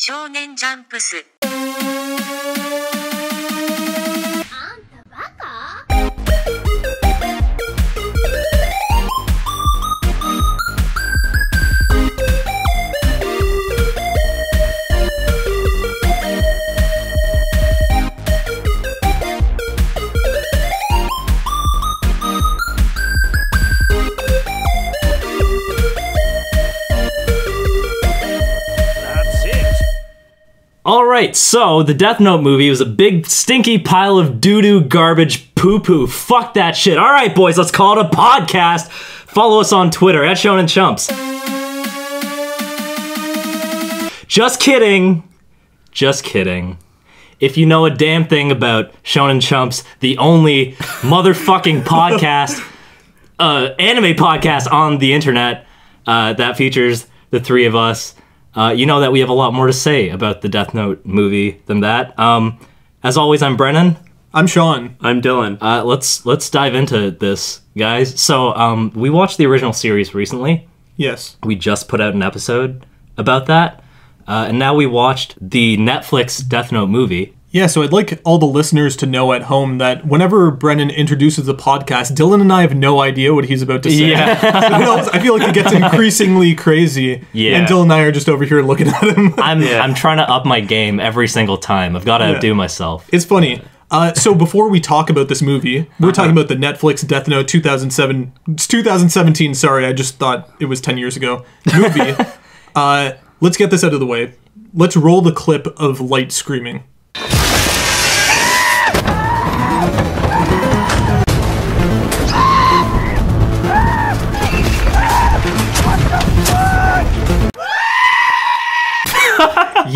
少年ジャンプス。Alright, so the Death Note movie was a big stinky pile of doo-doo garbage poo-poo. Fuck that shit. Alright boys, let's call it a podcast. Follow us on Twitter at Shonen Chumps. Just kidding. Just kidding. If you know a damn thing about Shonen Chumps, the only motherfucking podcast, anime podcast on the internet that features the three of us, you know that we have a lot more to say about the Death Note movie than that. As always, I'm Brennan. I'm Sean. I'm Dylan. Let's dive into this, guys. So we watched the original series recently. Yes. We just put out an episode about that. And now we watched the Netflix Death Note movie. Yeah, so I'd like all the listeners to know at home that whenever Brennan introduces the podcast, Dylan and I have no idea what he's about to say. Yeah. I feel like it gets increasingly crazy. Yeah. And Dylan and I are just over here looking at him. I'm trying to up my game every single time. I've got to outdo myself. It's funny. So before we talk about this movie, we're talking about the Netflix Death Note 2017, sorry, I just thought it was 10 years ago, movie. Let's get this out of the way. Let's roll the clip of Light screaming.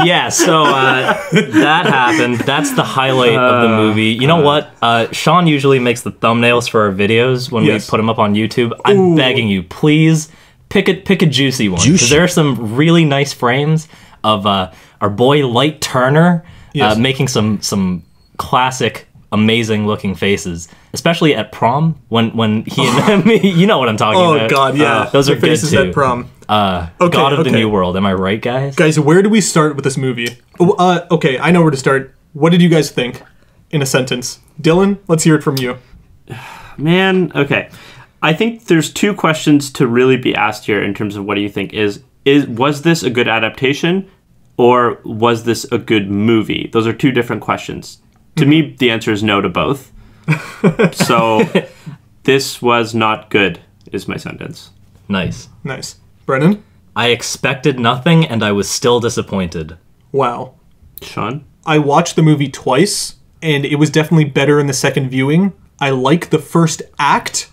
Yeah, so that happened. That's the highlight of the movie. You know what? Sean usually makes the thumbnails for our videos when we put them up on YouTube. I'm begging you, please pick a juicy one. Because there are some really nice frames of our boy Light Turner making some classic, amazing looking faces. Especially at prom, when he and me, you know what I'm talking about. Oh god, yeah. Those are good faces too. At prom. God of the New World, am I right, guys? Guys, where do we start with this movie? Okay, I know where to start. What did you guys think in a sentence? Dylan, let's hear it from you. Man, okay. I think there's two questions to really be asked here in terms of what do you think was this a good adaptation or was this a good movie? Those are two different questions. To me, the answer is no to both. So, this was not good, is my sentence. Nice. Nice. Brennan? I expected nothing, and I was still disappointed. Wow. Sean? I watched the movie twice, and it was definitely better in the second viewing. I like the first act,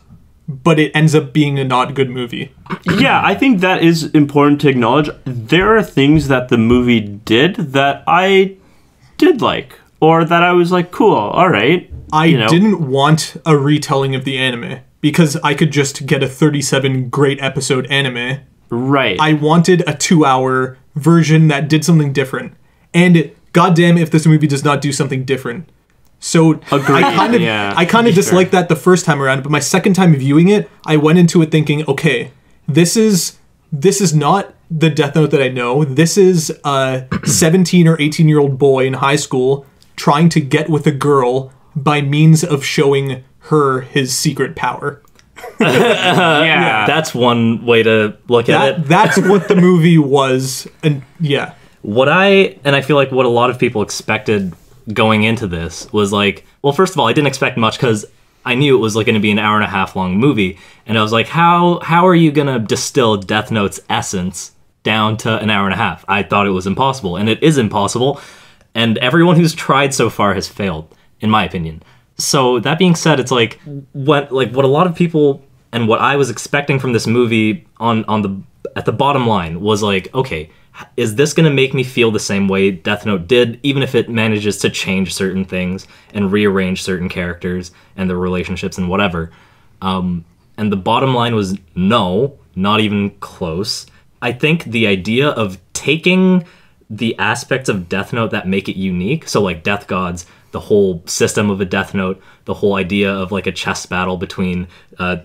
but it ends up being a not good movie. Yeah, I think that is important to acknowledge. There are things that the movie did that I did like, or that I was like, cool, all right. I didn't want a retelling of the anime, because I could just get a 37 great episode anime. Right. I wanted a 2-hour version that did something different. And goddamn if this movie does not do something different. So agreed. I kind of disliked that the first time around, but my second time viewing it, I went into it thinking, okay, this is not the Death Note that I know. This is a 17 or 18-year-old boy in high school trying to get with a girl by means of showing her his secret power. Yeah. That's one way to look at it. That's what the movie was, and yeah. I feel like what a lot of people expected going into this was like, well, first of all, I didn't expect much because I knew it was like going to be an 1.5 hour long movie, and I was like, how are you going to distill Death Note's essence down to an 1.5 hours? I thought it was impossible, and it is impossible, and everyone who's tried so far has failed, in my opinion. So that being said, it's like what a lot of people and what I was expecting from this movie at the bottom line was like, okay, is this going to make me feel the same way Death Note did, even if it manages to change certain things and rearrange certain characters and their relationships and whatever? And the bottom line was no, not even close. I think the idea of taking the aspects of Death Note that make it unique, so like Death Gods, the whole system of a Death Note, the whole idea of like a chess battle between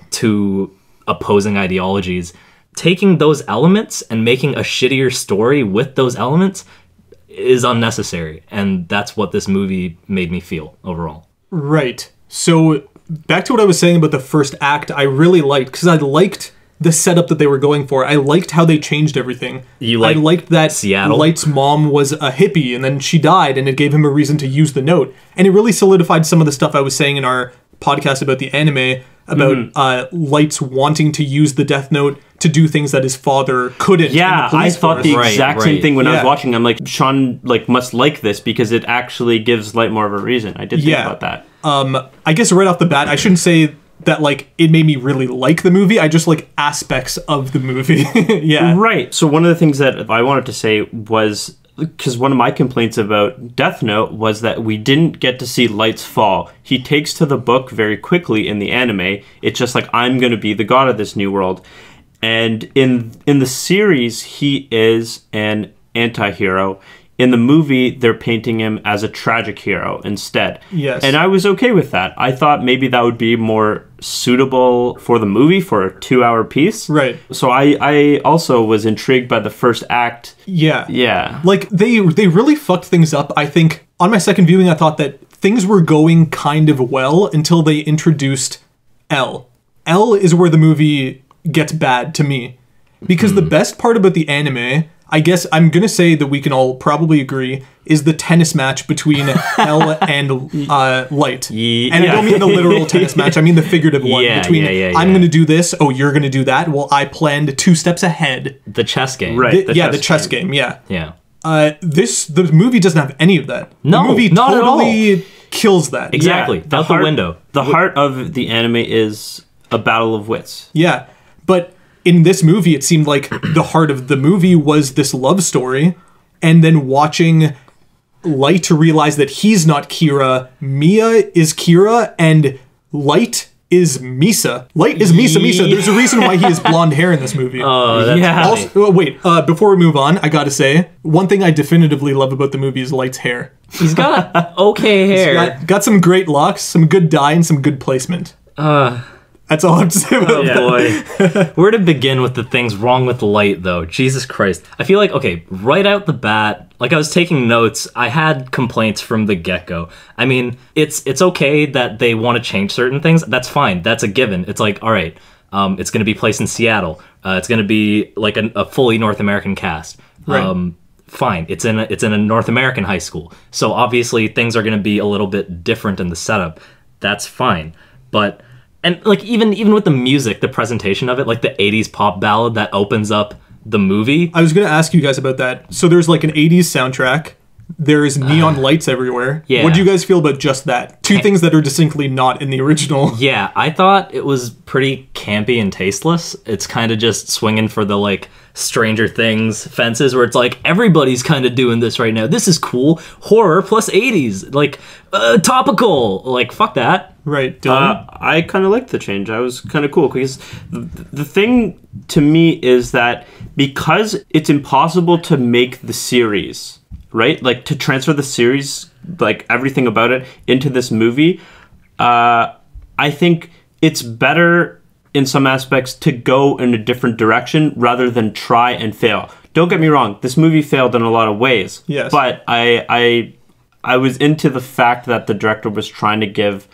two opposing ideologies, taking those elements and making a shittier story with those elements is unnecessary, and that's what this movie made me feel overall. Right. So back to what I was saying about the first act, I really liked, because I liked the setup that they were going for. I liked how they changed everything. I liked that Seattle? Light's mom was a hippie, and then she died, and it gave him a reason to use the note. And it really solidified some of the stuff I was saying in our podcast about the anime, about Light's wanting to use the Death Note to do things that his father couldn't. Yeah, I thought the exact same thing when I was Yeah. watching. I'm like, Sean must like this because it actually gives Light more of a reason. I did think about that. I guess right off the bat, I shouldn't say that it made me really like the movie. I just like aspects of the movie. Yeah. Right. So one of the things that I wanted to say was, because one of my complaints about Death Note was that we didn't get to see Light's fall. He takes to the book very quickly in the anime. It's just like, I'm going to be the god of this new world. And in the series, he is an anti-hero. In the movie, they're painting him as a tragic hero instead. Yes. And I was okay with that. I thought maybe that would be more suitable for the movie, for a 2-hour piece. Right. So I also was intrigued by the first act. Yeah. Yeah. Like, they really fucked things up. I think on my second viewing, I thought that things were going kind of well until they introduced L. L is where the movie gets bad to me. Because the best part about the anime, I guess I'm going to say that we can all probably agree, is the tennis match between L and Light. And I don't mean the literal tennis match, I mean the figurative one. Between I'm going to do this, oh, you're going to do that, well, I planned 2 steps ahead. The chess game. Right. The chess game, yeah. Yeah. The movie doesn't have any of that. No, the movie not at all. totally kills that. Exactly. Yeah, Out the window. The heart of the anime is a battle of wits. Yeah, but in this movie, it seemed like the heart of the movie was this love story, and then watching Light to realize that he's not Kira, Mia is Kira, and Light is Misa. Light is Misa. There's a reason why he has blonde hair in this movie. Oh, that's Yeah. funny. Also, wait, before we move on, I gotta say, one thing I definitively love about the movie is Light's hair. He's got okay hair. Got some great locks, some good dye, and some good placement. That's all I have to say about that. Boy. Where to begin with the things wrong with Light, though? Jesus Christ. I feel like, okay, right out the bat, like I was taking notes, I had complaints from the get-go. I mean, it's okay that they want to change certain things. That's fine. That's a given. It's like, all right, it's going to be placed in Seattle. It's going to be like a fully North American cast. Right. Fine. It's in a North American high school. So obviously things are going to be a little bit different in the setup. That's fine. But... And like even with the music, the presentation of it, like the 80s pop ballad that opens up the movie. I was going to ask you guys about that. So there's like an 80s soundtrack. There's neon lights everywhere. Yeah. What do you guys feel about just that? Two things that are distinctly not in the original. Yeah, I thought it was pretty campy and tasteless. It's kind of just swinging for the like Stranger Things fences where it's like everybody's kind of doing this right now. This is cool. Horror plus 80s. Like topical. Like fuck that. Right, Dylan? I kind of liked the change. I was kind of cool because the thing to me is that because it's impossible to make the series, right? Like to transfer the series, like everything about it into this movie, I think it's better in some aspects to go in a different direction rather than try and fail. Don't get me wrong, this movie failed in a lot of ways. Yes. But I was into the fact that the director was trying to give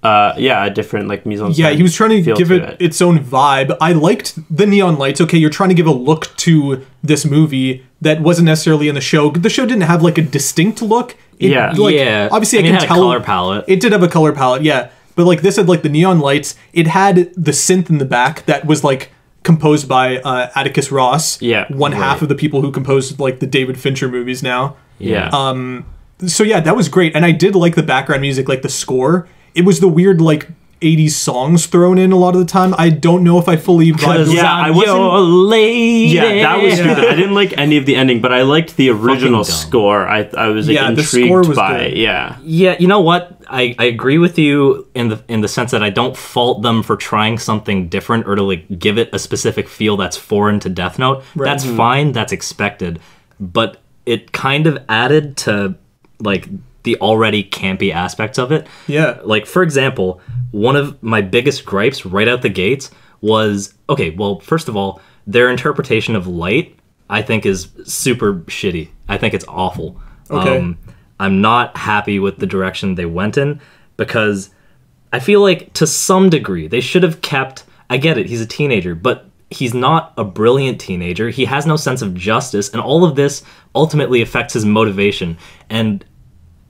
a different like mise en scène. Yeah, he was trying to give it its own vibe. I liked the neon lights. Okay, you're trying to give a look to this movie that wasn't necessarily in the show. The show didn't have like a distinct look. Yeah. Obviously, I mean, can it had tell a color palette. It did have a color palette, yeah. But like this had like the neon lights. It had the synth in the back that was like composed by Atticus Ross. Yeah, one half of the people who composed like the David Fincher movies now. Yeah. So yeah, that was great, and I did like the background music, like the score. It was the weird like 80s songs thrown in a lot of the time. I don't know if I fully vibed. Yeah, I wasn't. Your lady. Yeah, that was stupid. I didn't like any of the ending, but I liked the original score. I was like, the score intrigued was by good. it. Yeah. Yeah, you know what? I agree with you in the sense that I don't fault them for trying something different or to like give it a specific feel that's foreign to Death Note. Right. That's fine. That's expected. But it kind of added to like the already campy aspects of it. Yeah. Like, for example, one of my biggest gripes right out the gates was, okay, well, first of all, their interpretation of Light I think is super shitty. I think it's awful. Okay. I'm not happy with the direction they went in because I feel like to some degree they should have kept, I get it, he's a teenager, but he's not a brilliant teenager. He has no sense of justice, and all of this ultimately affects his motivation. And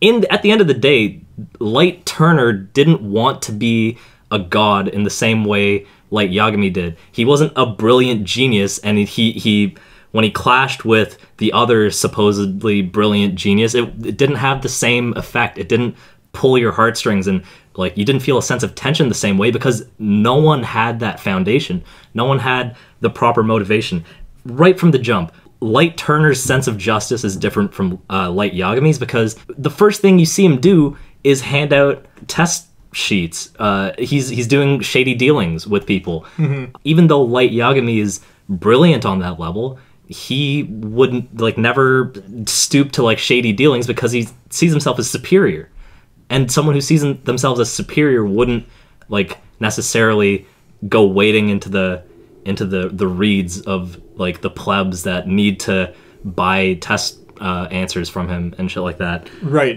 at the end of the day, Light Turner didn't want to be a god in the same way Light Yagami did. He wasn't a brilliant genius, and he when he clashed with the other supposedly brilliant genius, it didn't have the same effect. It didn't pull your heartstrings, and like you didn't feel a sense of tension the same way because no one had that foundation. No one had the proper motivation. Right from the jump, Light Turner's sense of justice is different from Light Yagami's because the first thing you see him do is hand out test sheets. He's doing shady dealings with people. Even though Light Yagami is brilliant on that level, he wouldn't never stoop to shady dealings because he sees himself as superior. And someone who sees themselves as superior wouldn't necessarily go wading into the reeds of the plebs that need to buy test answers from him and shit like that. Right.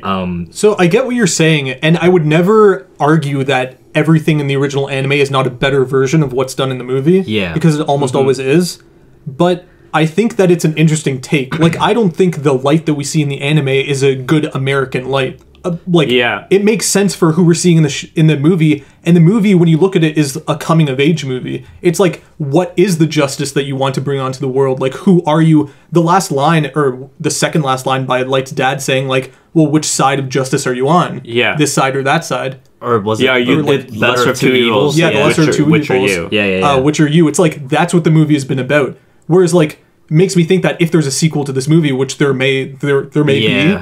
So I get what you're saying, and I would never argue that everything in the original anime is not a better version of what's done in the movie. Yeah. Because it almost always is. But I think that it's an interesting take. I don't think the Light that we see in the anime is a good American Light. It makes sense for who we're seeing in the movie, and the movie, when you look at it, is a coming-of-age movie. It's what is the justice that you want to bring onto the world? Who are you? The last line, or the second last line by Light's dad saying, well, which side of justice are you on? Yeah. This side or that side? Or was it? Yeah, you did lesser of two evils. Yeah, the lesser of two evils. Which are you? Yeah. Which are you? It's that's what the movie has been about. Whereas, it makes me think that if there's a sequel to this movie, which there may be,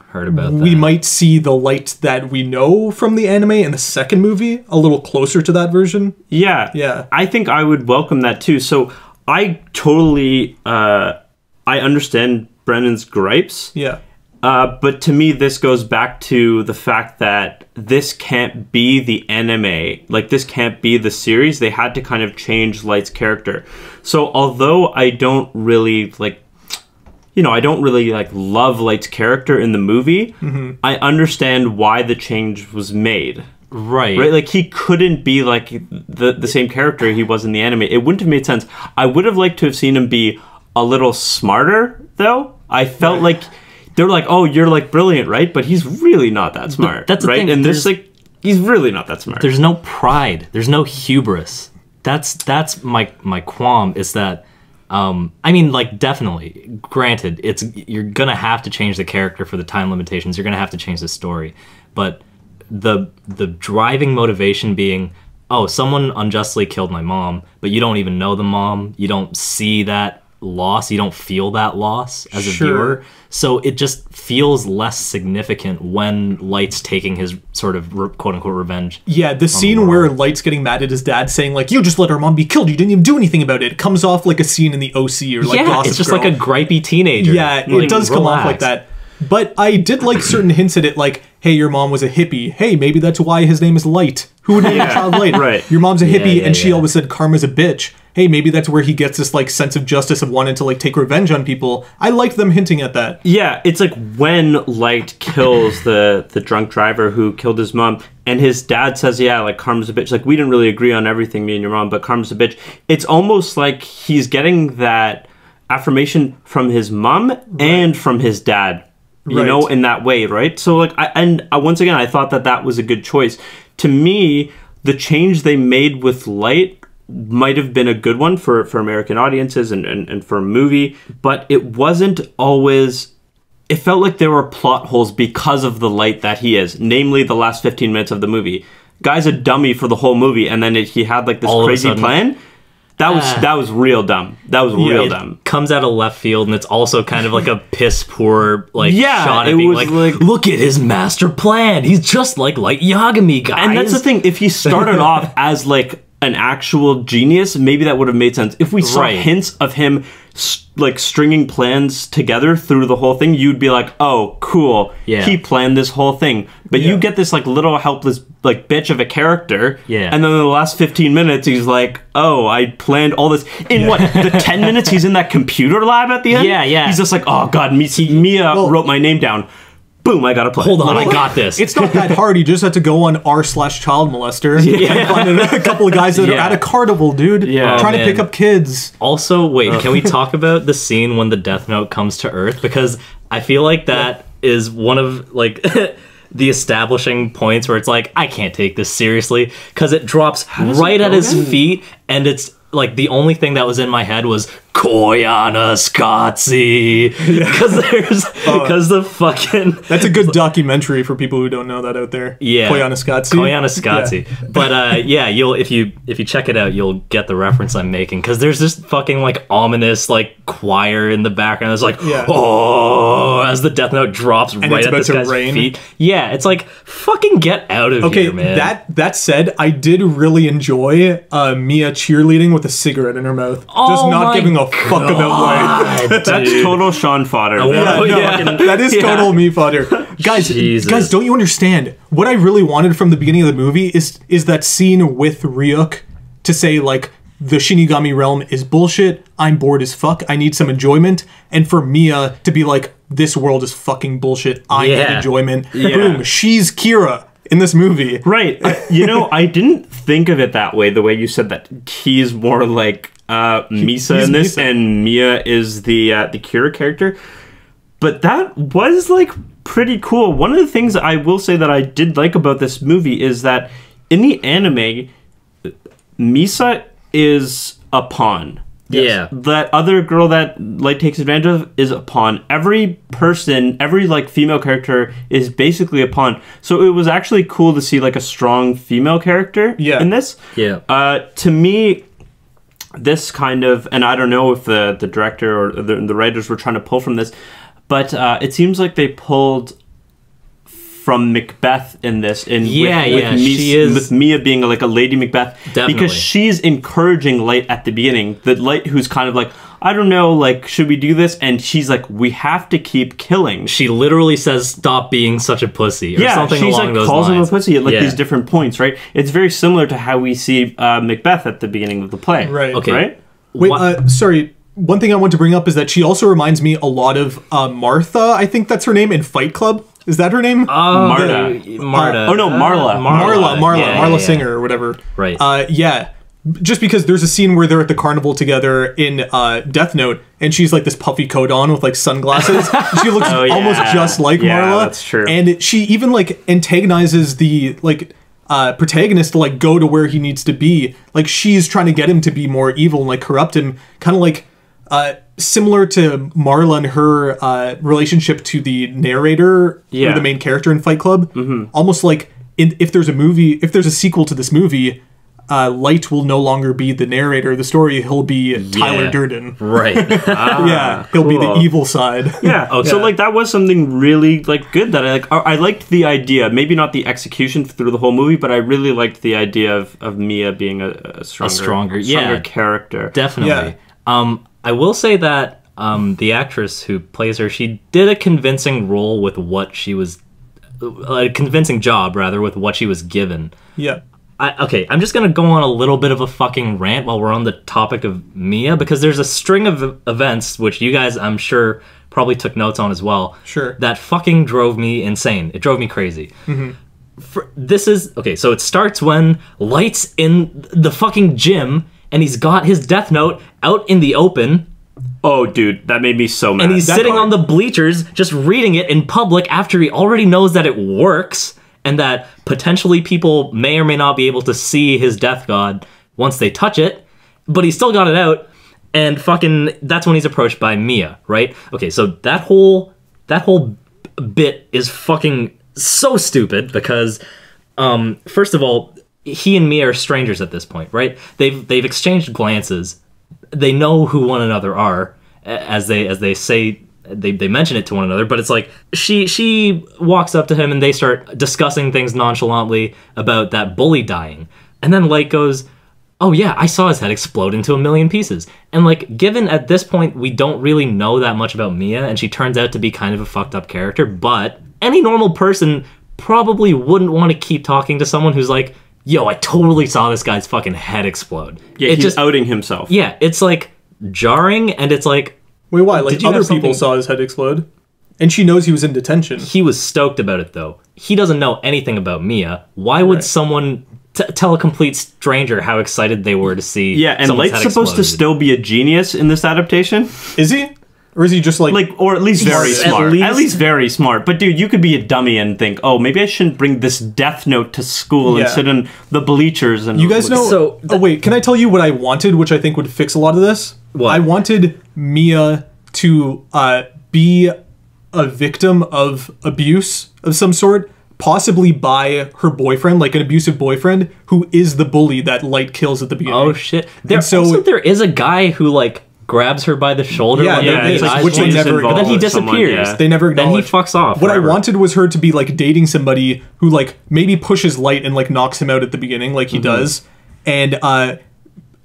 heard about that. We might see the Light that we know from the anime in the second movie a little closer to that version. Yeah. I think I would welcome that too. So I totally I understand Brennan's gripes. Yeah. But to me, this goes back to the fact that this can't be the anime. This can't be the series. They had to kind of change Light's character. So although I don't really love Light's character in the movie, I understand why the change was made. Right? He couldn't be the same character he was in the anime. It wouldn't have made sense. I would have liked to have seen him be a little smarter, though. I felt they're oh, you're brilliant, right? But he's really not that smart. That's the thing. And he's really not that smart. There's no pride. There's no hubris. That's my qualm is that definitely, granted, you're gonna have to change the character for the time limitations. You're gonna have to change the story, but the driving motivation being, oh, someone unjustly killed my mom, but you don't even know the mom. You don't see that loss. You don't feel that loss as a viewer. So it just feels less significant when Light's taking his sort of quote-unquote revenge. Yeah, the scene where Light's getting mad at his dad saying, you just let our mom be killed. You didn't even do anything about it. It comes off like a scene in the OC or Gossip it's just Girl. a gripey teenager. Yeah, it does come off like that. But I did like certain hints at it, hey, your mom was a hippie. Hey, maybe that's why his name is Light. Who would name a child Light? Right. Your mom's a hippie, and she always said karma's a bitch. Hey, maybe that's where he gets this sense of justice of wanting to take revenge on people. I liked them hinting at that. Yeah, it's when Light kills the drunk driver who killed his mom, and his dad says, karma's a bitch. We didn't really agree on everything, me and your mom, but karma's a bitch. It's almost like he's getting that affirmation from his mom and from his dad. You know, in that way, right? So, once again, I thought that was a good choice. To me, the change they made with Light might have been a good one for American audiences and for a movie, but it wasn't always... It felt like there were plot holes because of the Light that he is, namely the last 15 minutes of the movie. Guy's a dummy for the whole movie, and then he had this crazy plan. That was real dumb. That was real dumb. Comes out of left field, and it's also kind of a piss poor shot at being look at his master plan. He's just like Light Yagami, guys. And that's the thing. If he started off as an actual genius, maybe that would have made sense. If we saw hints of him like stringing plans together through the whole thing, you'd be like, oh, cool. Yeah. He planned this whole thing. But you get this like little helpless like bitch of a character. Yeah. And then in the last 15 minutes, he's like, oh, I planned all this. In what, the 10 minutes he's in that computer lab at the end? Yeah, yeah. He's just like, oh, God, Mia wrote my name down. Boom, I got a play. Hold on, I got this. It's not that hard. You just have to go on r/child molester and find a couple of guys that are at a carnival, dude. Yeah. Trying to pick up kids. Also, wait, can we talk about the scene when the Death Note comes to Earth? Because I feel like that is one of, like, the establishing points where it's like, I can't take this seriously. Because it drops right at his feet, and it's, like, the only thing that was in my head was Koyana Scotzi, because the fucking that's a good documentary for people who don't know that out there. Yeah, Koyana Scotzi. Yeah. But you'll if you check it out, you'll get the reference I'm making, because there's this fucking like ominous like choir in the background. It's like oh, as the Death Note drops and right at this guy's feet. Yeah, it's like fucking get out of here, man. That said, I did really enjoy Mia cheerleading with a cigarette in her mouth, just not giving a fuck about why. That's total Sean fodder. That is total me fodder. Guys, don't you understand? What I really wanted from the beginning of the movie is that scene with Ryuk to say, like, the Shinigami realm is bullshit, I'm bored as fuck, I need some enjoyment, and for Mia to be like, this world is fucking bullshit, I need enjoyment. Boom, she's Kira in this movie. Right. I didn't think of it that way, the way you said that. He's more like Misa in this, and Mia is the Kira character. But that was like pretty cool. One of the things that I will say that I did like about this movie is that in the anime, Misa is a pawn. Yeah. That other girl that Light takes advantage of is a pawn. Every person, every like female character is basically a pawn. So it was actually cool to see like a strong female character in this. Yeah. To me, this kind of, and I don't know if the director or the writers were trying to pull from this, but it seems like they pulled from Macbeth in this, with Mia being like a Lady Macbeth. Definitely. Because she's encouraging Light at the beginning. The Light who's kind of like, I don't know, like, should we do this? And she's like, we have to keep killing. She literally says, stop being such a pussy, or something along those lines. Calls him a pussy at like these different points, right? It's very similar to how we see Macbeth at the beginning of the play. Right. Okay. Right? Wait, sorry. One thing I want to bring up is that she also reminds me a lot of Martha, I think that's her name, in Fight Club. Is that her name? Marta. Oh no, Marla. Marla Singer or whatever. Right. Yeah. Just because there's a scene where they're at the carnival together in Death Note, and she's like this puffy coat on with like sunglasses. She looks almost just like Marla. That's true. And she even like antagonizes the like protagonist to like go to where he needs to be. Like she's trying to get him to be more evil and like corrupt him. Kind of like similar to Marla and her relationship to the narrator, or the main character in Fight Club. Almost like if there's a sequel to this movie, Light will no longer be the narrator of the story. He'll be Tyler Durden. Right. He'll be the evil side. Yeah. So like that was something really like good that I liked the idea. Maybe not the execution through the whole movie, but I really liked the idea of Mia being a stronger character. Definitely. Yeah. I will say that the actress who plays her, she did a convincing role with what she was, a convincing job rather with what she was given. Yeah. I'm just going to go on a little bit of a fucking rant while we're on the topic of Mia, because there's a string of events, which you guys, I'm sure, probably took notes on as well. Sure. That fucking drove me insane. It drove me crazy. So it starts when Light's in the fucking gym, and he's got his Death Note out in the open. Oh, dude, that made me so mad. And he's sitting on the bleachers, just reading it in public after he already knows that it works, and that potentially people may or may not be able to see his death god once they touch it, but he still got it out, and fucking that's when he's approached by Mia, right? Okay, so that whole bit is fucking so stupid because, first of all, he and Mia are strangers at this point, right? They've exchanged glances. They know who one another are, as they say. They mention it to one another, but it's like she walks up to him and they start discussing things nonchalantly about that bully dying, and then Light goes, oh yeah, I saw his head explode into a million pieces. And like, given at this point we don't really know that much about Mia, and she turns out to be kind of a fucked up character, but any normal person probably wouldn't want to keep talking to someone who's like, yo, I totally saw this guy's fucking head explode. Yeah, he's just outing himself. Yeah, it's like jarring, and it's like, wait, why? Like, other people saw his head explode? And she knows he was in detention. He was stoked about it, though. He doesn't know anything about Mia. Why would someone tell a complete stranger how excited they were to see? Yeah, and Light's supposed to still be a genius in this adaptation. Is he? Or is he just like or at least very smart? At least very smart. But dude, you could be a dummy and think, oh, maybe I shouldn't bring this Death Note to school and sit in the bleachers. And you guys know. So, oh wait, can I tell you what I wanted, which I think would fix a lot of this? What? I wanted Mia to be a victim of abuse of some sort, possibly by her boyfriend, like an abusive boyfriend, who is the bully that Light kills at the beginning. Oh shit! There is a guy who like grabs her by the shoulder. Which they never. But then he disappears. They never acknowledge. Then he fucks off. What I wanted was her to be like dating somebody who like maybe pushes Light and like knocks him out at the beginning, like he does, and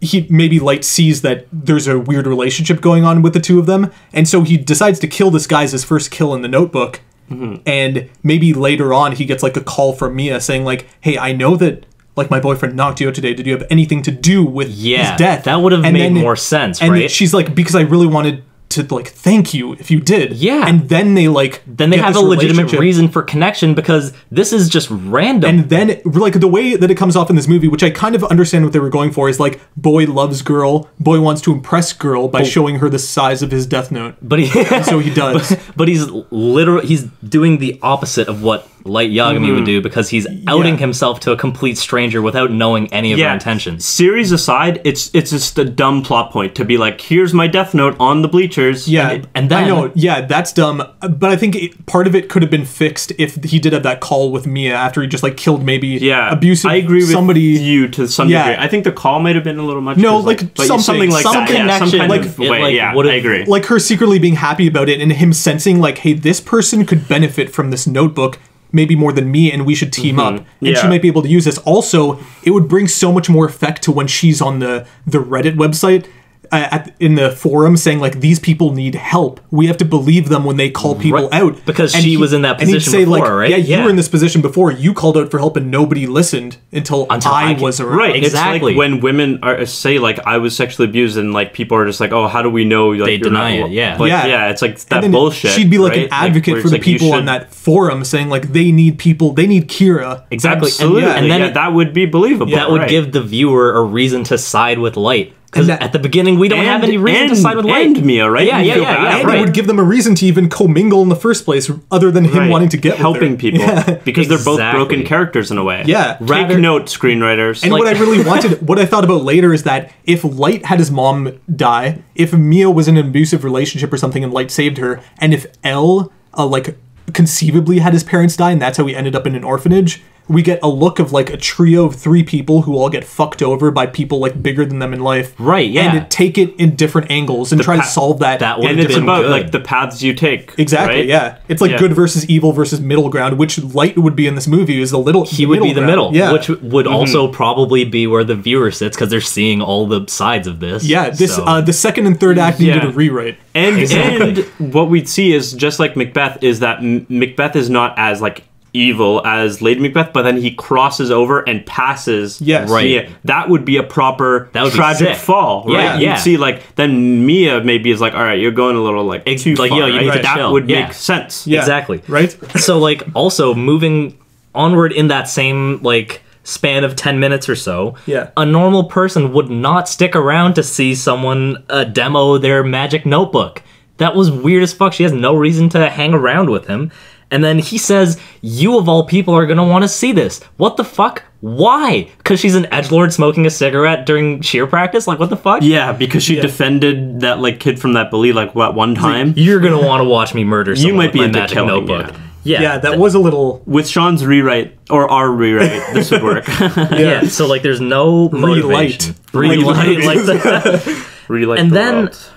he maybe Light sees that there's a weird relationship going on with the two of them, and so he decides to kill this guy as his first kill in the Notebook. And maybe later on he gets like a call from Mia saying like, hey, I know that like my boyfriend knocked you out today. Did you have anything to do with his death? That would have made more sense, right? And she's like, because I really wanted to like thank you if you did. Yeah. And then they like have a legitimate reason for connection, because this is just random. And then like the way that it comes off in this movie, which I kind of understand what they were going for, is like boy loves girl, boy wants to impress girl by showing her the size of his Death Note. But so he does. But he's doing the opposite of what Light Yagami would do, because he's outing himself to a complete stranger without knowing any of her intentions. Series aside, it's just a dumb plot point to be like, here's my Death Note on the bleachers. Yeah, and then I know, that's dumb. But I think part of it could have been fixed if he did have that call with Mia after he just like killed maybe abusive. I agree with you to some degree. Yeah. I think the call might have been a little much. No, like something like some that. Connection, some kind like, of way. I agree. Like her secretly being happy about it and him sensing like, hey, this person could benefit from this notebook maybe more than me, and we should team up. And she might be able to use this. Also, it would bring so much more effect to when she's on the Reddit website in the forum saying like, these people need help. We have to believe them when they call people out. Because she was in that position before, like, right? Yeah, you were in this position before. You called out for help and nobody listened until I was around. Right, exactly. It's like when women say like, I was sexually abused, and like people are just like, oh, how do we know? Like, they deny it, yeah. But it's like that bullshit. She'd be like an advocate for the people on that forum saying like, they need people, they need Kira. Exactly. Absolutely. And then that would be believable. That would give the viewer a reason to side with Light. Because at the beginning, we don't have any reason to side with Light. And Mia, right? And it would give them a reason to even commingle in the first place, other than him wanting to get helping with her. people. Because they're both broken characters in a way. Yeah. Take note, screenwriters. And what I really wanted, what I thought about later is that if Light had his mom die, if Mia was in an abusive relationship or something and Light saved her, and if L, like, conceivably had his parents die and that's how he ended up in an orphanage, we get a look of like a trio of 3 people who all get fucked over by people like bigger than them in life. Right, yeah. And take it in different angles and try to solve that. And it's about like the paths you take. Exactly, right? yeah. It's like good versus evil versus middle ground, which Light would be in this movie is he would be the middle, yeah. which would also probably be where the viewer sits, because they're seeing all the sides of this. Yeah, the second and third act needed a rewrite. And what we'd see is, just like Macbeth, is that Macbeth is not as like evil as Lady Macbeth, but then he crosses over and passes. Yes, right. Mia. That would be a proper tragic fall, right? Yeah. You'd see like then Mia maybe is like, all right, you're going a little like too far. Yo, you need to that chill. would make sense. Yeah. Exactly. Right. So like also moving onward in that same like span of 10 minutes or so, a normal person would not stick around to see someone demo their magic notebook. That was weird as fuck. She has no reason to hang around with him. And then he says, you of all people are going to want to see this. What the fuck? Why? Because she's an edgelord smoking a cigarette during cheer practice? Like, what the fuck? Yeah, because she defended that like kid from that bully like what one time. Like, you're going to want to watch me murder someone. You might be with into my magic killing, notebook. Yeah, that was a little... With Sean's rewrite, or our rewrite, this would work. Yeah, so like there's no motivation. Relight. Like the... Relight and the then... world.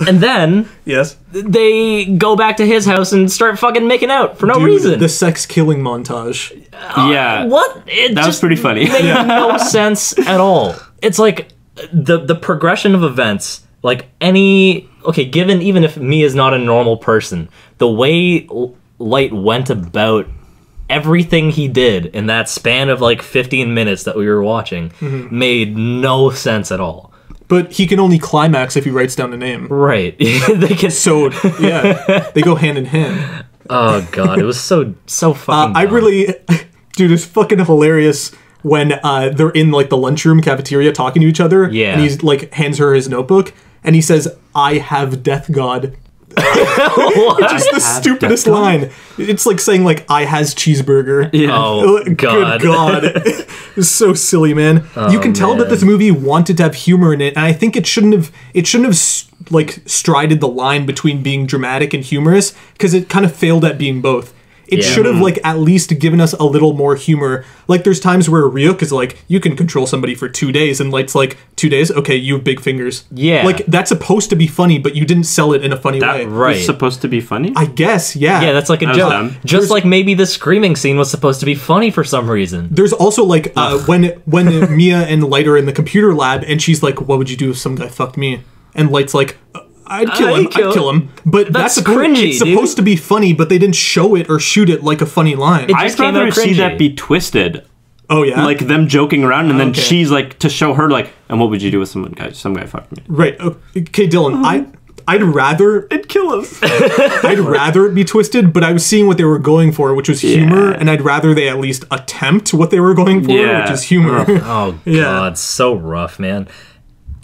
And then yes, they go back to his house and start fucking making out for no reason. The sex killing montage. Yeah. What? It that was pretty funny. Made no sense at all. it's like the progression of events, like given even if me is not a normal person, the way Light went about everything he did in that span of like 15 minutes that we were watching made no sense at all. But he can only climax if he writes down a name. Right. They can. So, yeah, they go hand in hand. Oh, God. It was so fucking dumb. Dude, it's fucking hilarious when they're in like the lunchroom cafeteria talking to each other. Yeah. And he's like, hands her his notebook. And he says, "I have death god." Which is the stupidest line. It's like saying like, "I has cheeseburger." Yeah. Oh, God. Good God. It's so silly, man. You can tell that this movie wanted to have humor in it, and I think it shouldn't have like strided the line between being dramatic and humorous, because it kind of failed at being both. It should have like at least given us a little more humor. Like there's times where Ryuk is like, "You can control somebody for 2 days," and Light's like, 2 days? Okay, you have big fingers. Yeah. Like that's supposed to be funny, but you didn't sell it in a funny way. Right. It's supposed to be funny? I guess, yeah. Yeah, that's like a joke. Just like maybe the screaming scene was supposed to be funny for some reason. There's also like when Mia and Light are in the computer lab, and she's like, "What would you do if some guy fucked me?" And Light's like, I'd kill him. But that's cringy. It's supposed to be funny, but they didn't show it or shoot it like a funny line. I'd rather see that be twisted. Oh yeah, like them joking around, and then she's like, to show her like, "And what would you do with some guy fucked me?" Right. Okay, Dylan. I'd rather it'd kill us. I'd rather it be twisted, but I was seeing what they were going for, which was humor, and I'd rather they at least attempt what they were going for, which is humor. Oh God, so rough, man.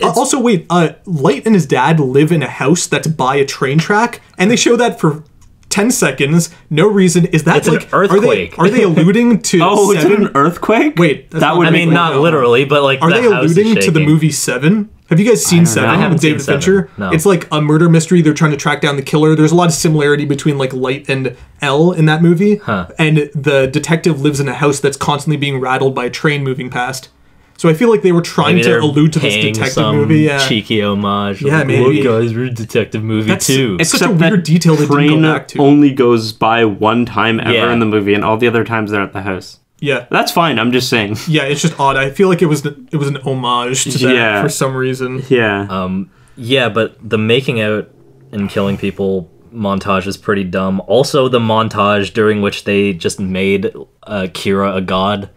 Also, wait, Light and his dad live in a house that's by a train track, and they show that for 10 seconds, no reason. Is that it's like an earthquake? Are they alluding to Oh, is it an earthquake? Wait, that would not literally, but like are they alluding to the movie Seven? Have you guys seen Seven? I haven't with David seen Fincher? No. It's like a murder mystery. They're trying to track down the killer. There's a lot of similarity between like Light and L in that movie. And the detective lives in a house that's constantly being rattled by a train moving past. So I feel like they were trying to allude to this detective movie. Yeah. Cheeky homage. Yeah, like, maybe. Look, guys, we're a detective movie too. It's such a weird detail they didn't go back to. Only goes by one time ever in the movie, and all the other times they're at the house. Yeah, that's fine. I'm just saying. Yeah, it's just odd. I feel like it was an homage to that for some reason. Yeah. Yeah, but the making out and killing people montage is pretty dumb. Also, the montage during which they just made Kira a god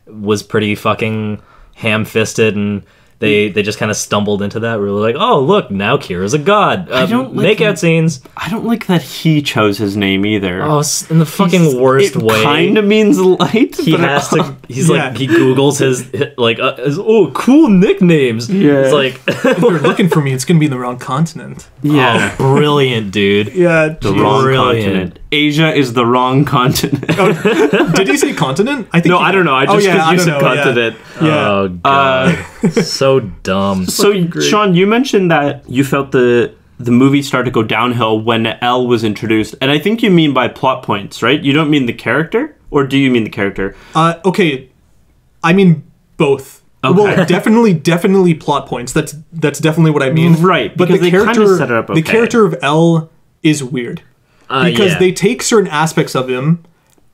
was pretty fucking ham-fisted, and they just kind of stumbled into that. We were like, oh, look, now Kira's a god. I don't like make-out scenes. I don't like that he chose his name either. Oh, in the fucking worst way. It kind of means Light. He has to. He's like, he Googles his cool nicknames. Yeah. It's like, if they're looking for me, it's gonna be in the wrong continent. Yeah. Oh, brilliant, dude. Yeah, the wrong continent. Asia is the wrong continent. Did he say continent? I think. No, I don't know. I just because you said continent. Yeah. Oh god. So dumb. So Sean, you mentioned that you felt the movie started to go downhill when L was introduced, and I think you mean by plot points, right? You don't mean the character, or do you mean the character? Okay, I mean both. Okay. Well, definitely plot points. That's definitely what I mean. Right, but the character, set it up okay. The character of L is weird because they take certain aspects of him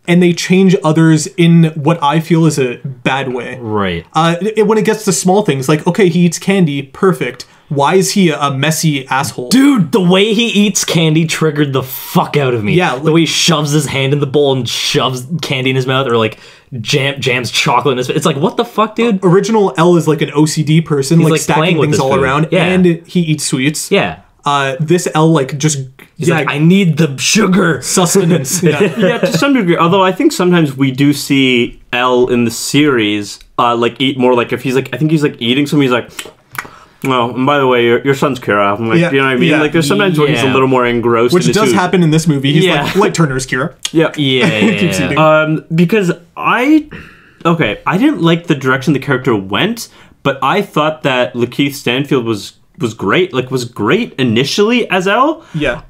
and they change others in what I feel is a bad way. Right. When it gets to small things, like, okay, he eats candy, perfect. Why is he a messy asshole? Dude, the way he eats candy triggered the fuck out of me. Yeah. The way he shoves his hand in the bowl and shoves candy in his mouth, or like jams chocolate in his face. It's like, what the fuck, dude? Original L is like an OCD person, like stacking things all around, and he eats sweets. Yeah. This L like just he's like, I need the sugar sustenance. Yeah, to some degree. Although I think sometimes we do see L in the series like eat more. Like if he's like, I think he's like eating something. He's like, oh, and by the way, your son's Kira. I'm like, you know what I mean? Like there's sometimes where he's a little more engrossed. Which does happen in this movie. He's like, Light Turner's Kira. Yeah. Keeps eating. Because I didn't like the direction the character went, but I thought that Lakeith Stanfield was great. Like was great initially as L. Yeah.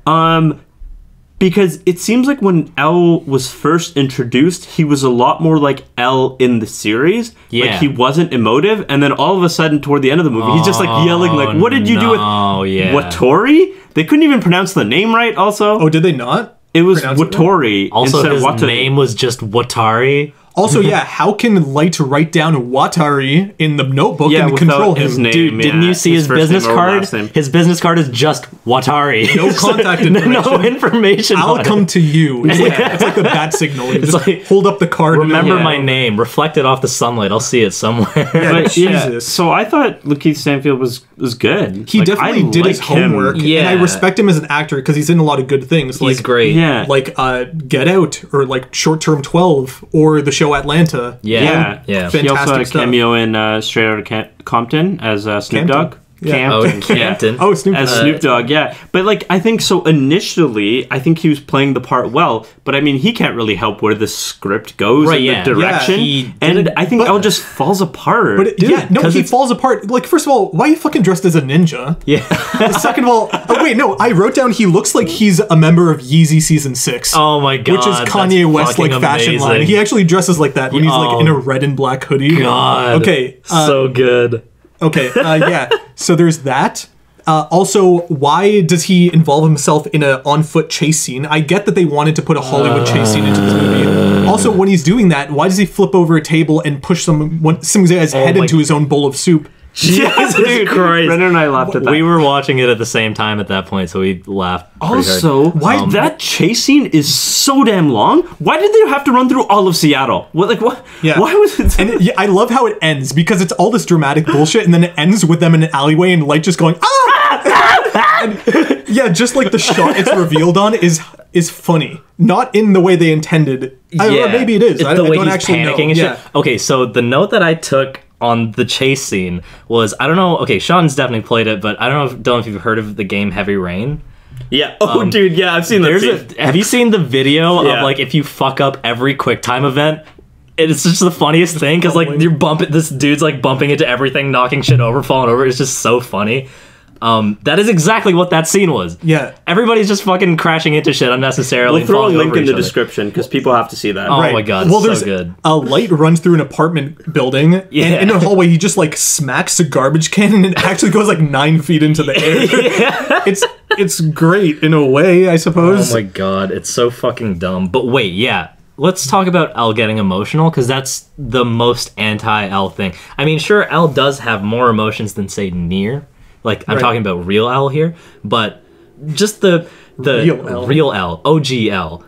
Because it seems like when L was first introduced, he was a lot more like L in the series. Yeah. Like he wasn't emotive, and then all of a sudden toward the end of the movie, he's just like yelling like, "What did you do with Wattori?" They couldn't even pronounce the name right. Also, did they not? It was Wattori. Also, his name was just Watari. Also, yeah, how can Light write down Watari in the notebook and control him? his name. Dude, didn't you see his first business name or card? last name. His business card is just Watari. No contact information. No information. I'll on come it. to you. It's like the bat signal. You just like, hold up the card. Remember and my name. Reflect it off the sunlight. I'll see it somewhere. But, Jesus. so I thought Lakeith Stanfield was good. He definitely did his homework, Yeah. and I respect him as an actor because he's in a lot of good things. He's great. Yeah. Like Get Out, or like Short Term 12, or the show Atlanta. Yeah. He Fantastic also had a stuff. cameo in Straight Outta Compton as Snoop Campton. Dogg. Yeah. Oh, Campton. Campton. Oh, Snoop As Dogg. Snoop Dogg, yeah. But like, I think so. Initially, I think he was playing the part well. But I mean, he can't really help where the script goes Right, and yeah. the direction. Yeah, he and didn't- I think but- Elle just falls apart. But he falls apart. Like, first of all, why are you fucking dressed as a ninja? Yeah. Second of all, I wrote down he looks like he's a member of Yeezy Season 6. Oh my god. Which is Kanye that's West like fucking fashion line. amazing. He actually dresses like that when he's like Oh. in a red and black hoodie. God. Okay. So good. Okay. Yeah. So there's that. Also, why does he involve himself in an on-foot chase scene? I get that they wanted to put a Hollywood chase scene into this movie. Also, when he's doing that, why does he flip over a table and push some guy's head my- into his own bowl of soup? Jesus Dude, Christ. Brendan and I laughed at that. We were watching it at the same time at that point, so we laughed. pretty Also, hard. why that chase scene is so damn long? Why did they have to run through all of Seattle? What, like what? Yeah. Why was it? Yeah, I love how it ends because it's all this dramatic bullshit, and then it ends with them in an alleyway and Light just going ah. And, yeah, just like the shot it's revealed on is funny, not in the way they intended. Or maybe it is. It's I the way don't he's actually know. panicking and Yeah. shit. Okay, so the note that I took on the chase scene was, I don't know, okay, Sean's definitely played it, but I don't know if you've heard of the game Heavy Rain. Yeah. Oh, dude. Yeah, I've seen that. Have you seen the video Yeah. of like if you fuck up every QuickTime event? It's just the funniest thing because like you're bumping, this dude's like bumping into everything, knocking shit over, falling over. It's just so funny. That is exactly what that scene was. Yeah. Everybody's just fucking crashing into shit unnecessarily. We'll throw a falling link over in each the other. description because people have to see that. Oh Right. my god, Well, so there's good. a Light runs through an apartment building, Yeah. and in a hallway he just like smacks a garbage can, and it actually goes like 9 feet into the air. It's great in a way, I suppose. Oh my god, it's so fucking dumb. But wait, yeah. Let's talk about Elle getting emotional, because that's the most anti-Elle thing. I mean, sure, Elle does have more emotions than, say, Nier. Like, I'm Right. talking about real Elle here. But just the Real Elle. OG Elle.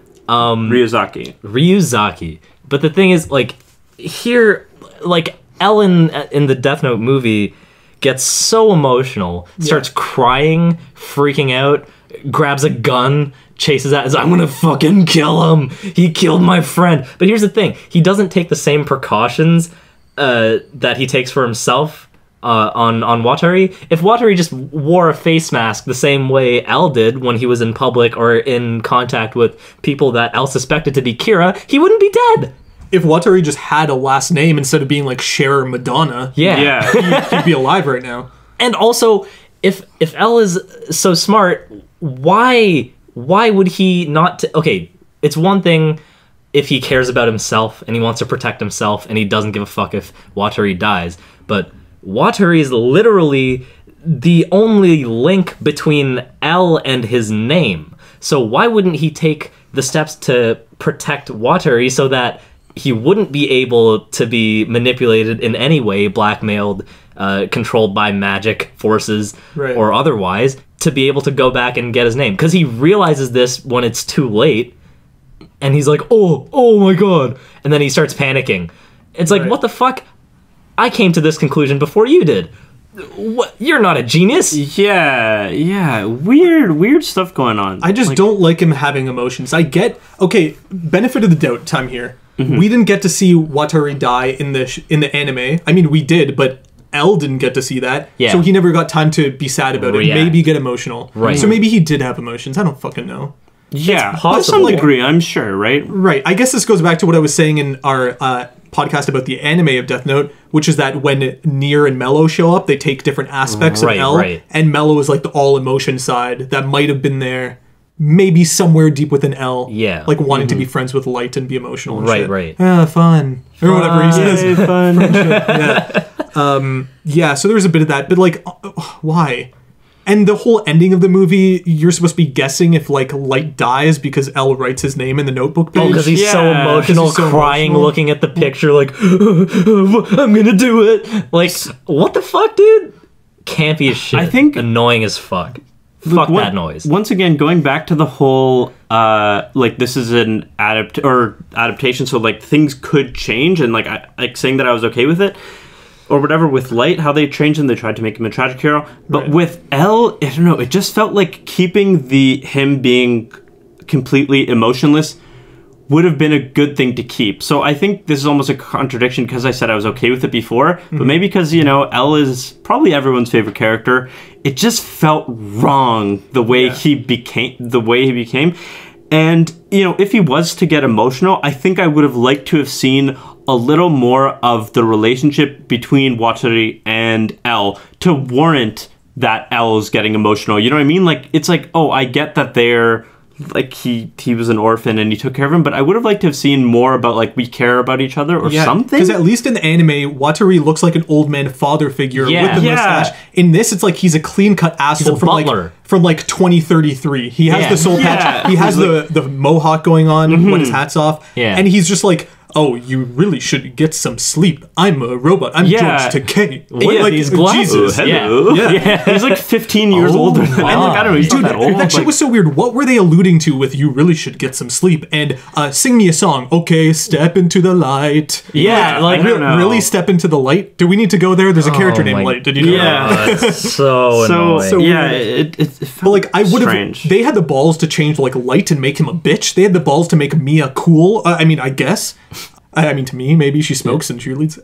Ryuzaki. But the thing is, like, here, like, Elle in the Death Note movie gets so emotional, starts crying, freaking out, grabs a gun, chases out, I'm gonna fucking kill him. He killed my friend. But here's the thing, he doesn't take the same precautions that he takes for himself on Watari. If Watari just wore a face mask the same way Elle did when he was in public or in contact with people that Elle suspected to be Kira, he wouldn't be dead. If Watari just had a last name instead of being like Cher or Madonna, Yeah. he'd be alive right now. And also, if Elle is so smart, why would he not? Okay, it's one thing if he cares about himself and he wants to protect himself and he doesn't give a fuck if Watari dies. But Watari is literally the only link between Elle and his name. So why wouldn't he take the steps to protect Watari so that he wouldn't be able to be manipulated in any way, blackmailed, controlled by magic forces Right. or otherwise, to be able to go back and get his name? Because he realizes this when it's too late, and he's like, oh my god. And then he starts panicking. It's like, Right. what the fuck? I came to this conclusion before you did. What? You're not a genius. Yeah. Weird stuff going on. I just don't like him having emotions. I get, okay, benefit of the doubt time here. Mm-hmm. We didn't get to see Watari die in the anime. I mean, we did, but Elle didn't get to see that. Yeah. So he never got time to be sad about React. it. Maybe get emotional. Right. So maybe he did have emotions. I don't fucking know. Yeah, to possible. some degree, I'm sure, right? Right. I guess this goes back to what I was saying in our podcast about the anime of Death Note, which is that when Nier and Mello show up, they take different aspects Right, of Elle, right. and Mello is like the all emotion side that might have been there, maybe somewhere deep within Elle. Yeah. like wanting to be friends with Light and be emotional. And Right, shit. right. Fun or whatever he says. Fun. Yeah. So there's a bit of that, but like, why? And the whole ending of the movie, you're supposed to be guessing if like Light dies because L writes his name in the notebook page. Oh, because he's so emotional, crying, looking at the picture, like, I'm gonna do it. Like, what the fuck, dude? Campy as shit. I think annoying as fuck. Fuck that noise. Once again, going back to the whole, like, this is an adaptation, so like things could change, and like saying that I was okay with it. Or whatever, with Light, how they changed him, they tried to make him a tragic hero. But with L, I don't know, it just felt like keeping him being completely emotionless would have been a good thing to keep. So I think this is almost a contradiction because I said I was okay with it before, but maybe because, you know, L is probably everyone's favorite character. It just felt wrong the way he became. And, you know, if he was to get emotional, I think I would have liked to have seen a little more of the relationship between Watari and L to warrant that L is getting emotional. You know what I mean? Like, it's like, oh, I get that they're, like, he was an orphan and he took care of him, but I would have liked to have seen more about, like, we care about each other or something. Because at least in the anime, Watari looks like an old man father figure with the mustache. In this, it's like he's a clean-cut asshole from like 2033. He has the soul patch. He has the mohawk going on when his hat's off. And he's just like, oh, you really should get some sleep. I'm a robot. I'm George Takei. Like, these glasses. Jesus. Hello. He's like 15 years older than me. I don't know. He's Dude, not that old. that shit was so weird. What were they alluding to with you really should get some sleep? And sing me a song. Okay, step into the light. Like, really step into the light? Do we need to go there? There's a character named Light. Did you know that? That's so annoying. So it felt but like, I would strange. have. They had the balls to change like Light and make him a bitch. They had the balls to make Mia cool. I mean, I guess. I mean, to me, maybe she smokes and cheerleads.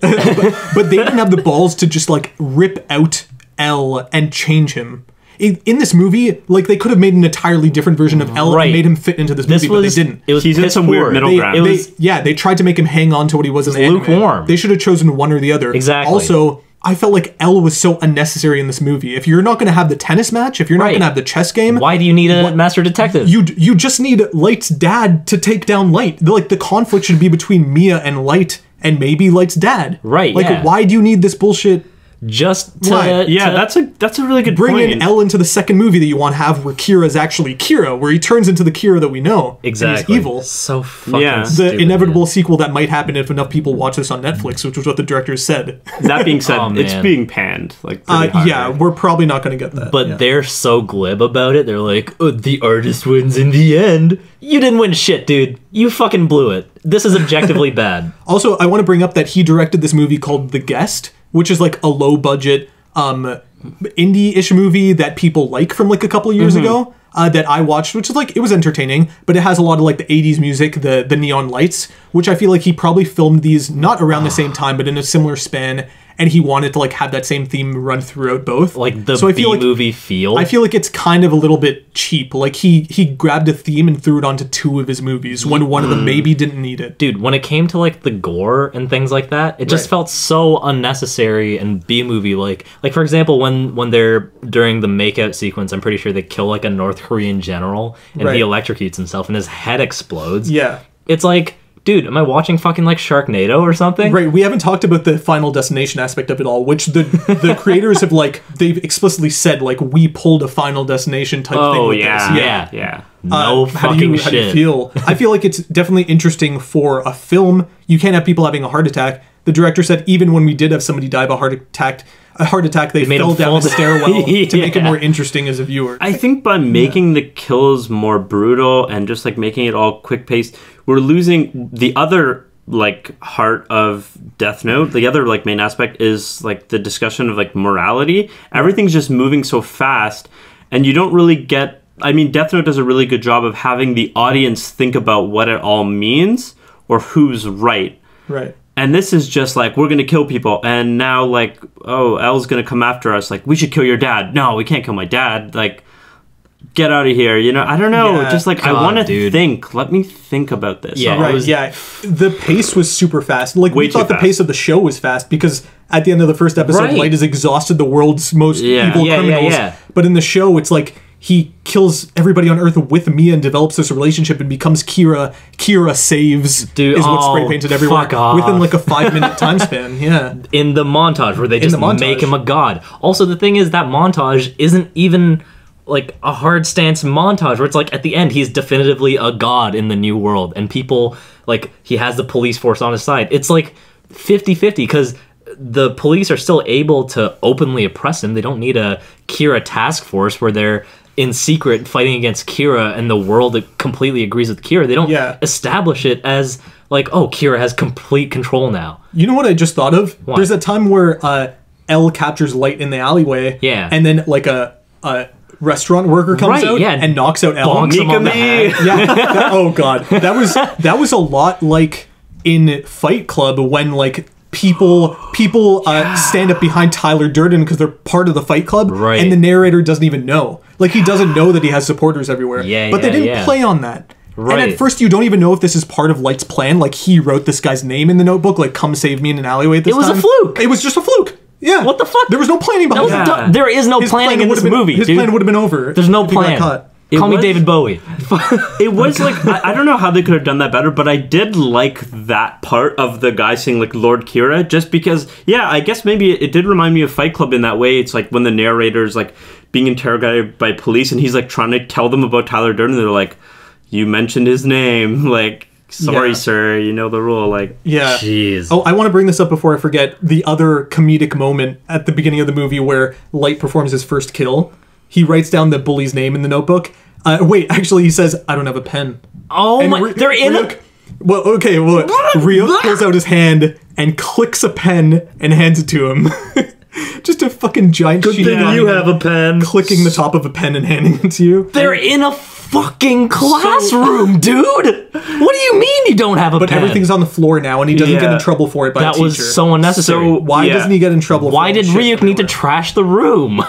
but they didn't have the balls to just, like, rip out L and change him. In this movie, like, they could have made an entirely different version of L and made him fit into this movie, but they didn't. He's in some weird middle ground. They tried to make him hang on to what he was in the lukewarm. Anime. They should have chosen one or the other. Exactly. Also, I felt like L was so unnecessary in this movie. If you're not going to have the tennis match, if you're not going to have the chess game... Why do you need a master detective? You just need Light's dad to take down Light. The conflict should be between Mia and Light, and maybe Light's dad. Right, Like, why do you need this bullshit? That's a really good bring point. in L into the second movie that you want to have where Kira's actually Kira, where he turns into the Kira that we know. Exactly. And he's evil. So fucking stupid. The inevitable sequel that might happen if enough people watch this on Netflix, which was what the director said. That being said, it's being panned. Like, hard, we're probably not going to get that. But they're so glib about it. They're like, oh, the artist wins in the end. You didn't win shit, dude. You fucking blew it. This is objectively bad. Also, I want to bring up that he directed this movie called The Guest, which is like a low-budget indie-ish movie that people like from like a couple of years ago that I watched, which is like, it was entertaining, but it has a lot of like the 80s music, the neon lights, which I feel like he probably filmed these not around the same time, but in a similar span, and he wanted to like have that same theme run throughout both. Like the B-movie feel. I feel like it's kind of a little bit cheap. Like he grabbed a theme and threw it onto two of his movies when one of them maybe didn't need it. Dude, when it came to like the gore and things like that, it just felt so unnecessary and B-movie like for example, when they're during the makeout sequence, I'm pretty sure they kill like a North Korean general and he electrocutes himself and his head explodes. Yeah. It's like, dude, am I watching fucking like Sharknado or something? Right, we haven't talked about the Final Destination aspect of it all, which the creators have like, they've explicitly said like, we pulled a Final Destination type thing with this. Yeah. No fucking shit. How do you feel? I feel like it's definitely interesting for a film. You can't have people having a heart attack. The director said even when we did have somebody die of a heart attack, they fell down the stairwell to make it more interesting as a viewer. I think by making the kills more brutal and just like making it all quick paced, we're losing the other like heart of Death Note. The other like main aspect is like the discussion of like morality. Everything's just moving so fast and you don't really get, I mean, Death Note does a really good job of having the audience think about what it all means or who's right. Right. And this is just like, we're going to kill people. And now, like, oh, L's going to come after us. Like, we should kill your dad. No, we can't kill my dad. Like, get out of here. You know, I don't know. Just like, I want to think. Let me think about this. Yeah, The pace was super fast. Like, we thought the pace of the show was fast because at the end of the first episode, Light has exhausted the world's most evil criminals. But in the show, it's like, he kills everybody on Earth with Mia and develops this relationship and becomes Kira. Kira saves, Dude, is what's spray painted everywhere fuck off. within like a 5-minute time span. Yeah. In the montage where they just make him a god. Also, the thing is that montage isn't even like a hard stance montage where it's like at the end he's definitively a god in the new world and people like he has the police force on his side. It's like 50-50 because the police are still able to openly oppress him. They don't need a Kira task force where they're in secret fighting against Kira and the world completely agrees with Kira. They don't establish it as like, oh, Kira has complete control now. You know what I just thought of? What? There's a time where Elle captures Light in the alleyway. Yeah. And then like a restaurant worker comes out and knocks out Elle. Bonks him on the head. Yeah. Oh god. That was a lot like in Fight Club when like people stand up behind Tyler Durden because they're part of the Fight Club, right? And the narrator doesn't even know. Like he doesn't know that he has supporters everywhere. But they didn't play on that. Right. And at first you don't even know if this is part of Light's plan. Like he wrote this guy's name in the notebook, like come save me in an alleyway at this time. It was a fluke. It was just a fluke. Yeah. What the fuck? There was no planning behind it. There is no planning in this movie, His plan would have been over. There's no plan. Call me David Bowie. It was like, I don't know how they could have done that better, but I did like that part of the guy saying like Lord Kira, just because, yeah, I guess maybe it did remind me of Fight Club in that way. It's like when the narrator's like being interrogated by police and he's like trying to tell them about Tyler Durden. They're like, you mentioned his name. Like, sorry, sir, you know the rule. Like, yeah. Jeez. Oh, I want to bring this up before I forget. The other comedic moment at the beginning of the movie where Light performs his first kill. He writes down the bully's name in the notebook. Wait, actually, he says, I don't have a pen. Oh my, they're in Ryuk, well, okay, well, Ryuk pulls out his hand and clicks a pen and hands it to him. Just a fucking giant sheet. Good thing you have a pen. Clicking the top of a pen and handing it to you. They're in a fucking classroom, dude! What do you mean you don't have a pen? But everything's on the floor now, and he doesn't get in trouble for it by the teacher. That was so unnecessary. So why doesn't he get in trouble Why did Ryuk need to trash the room?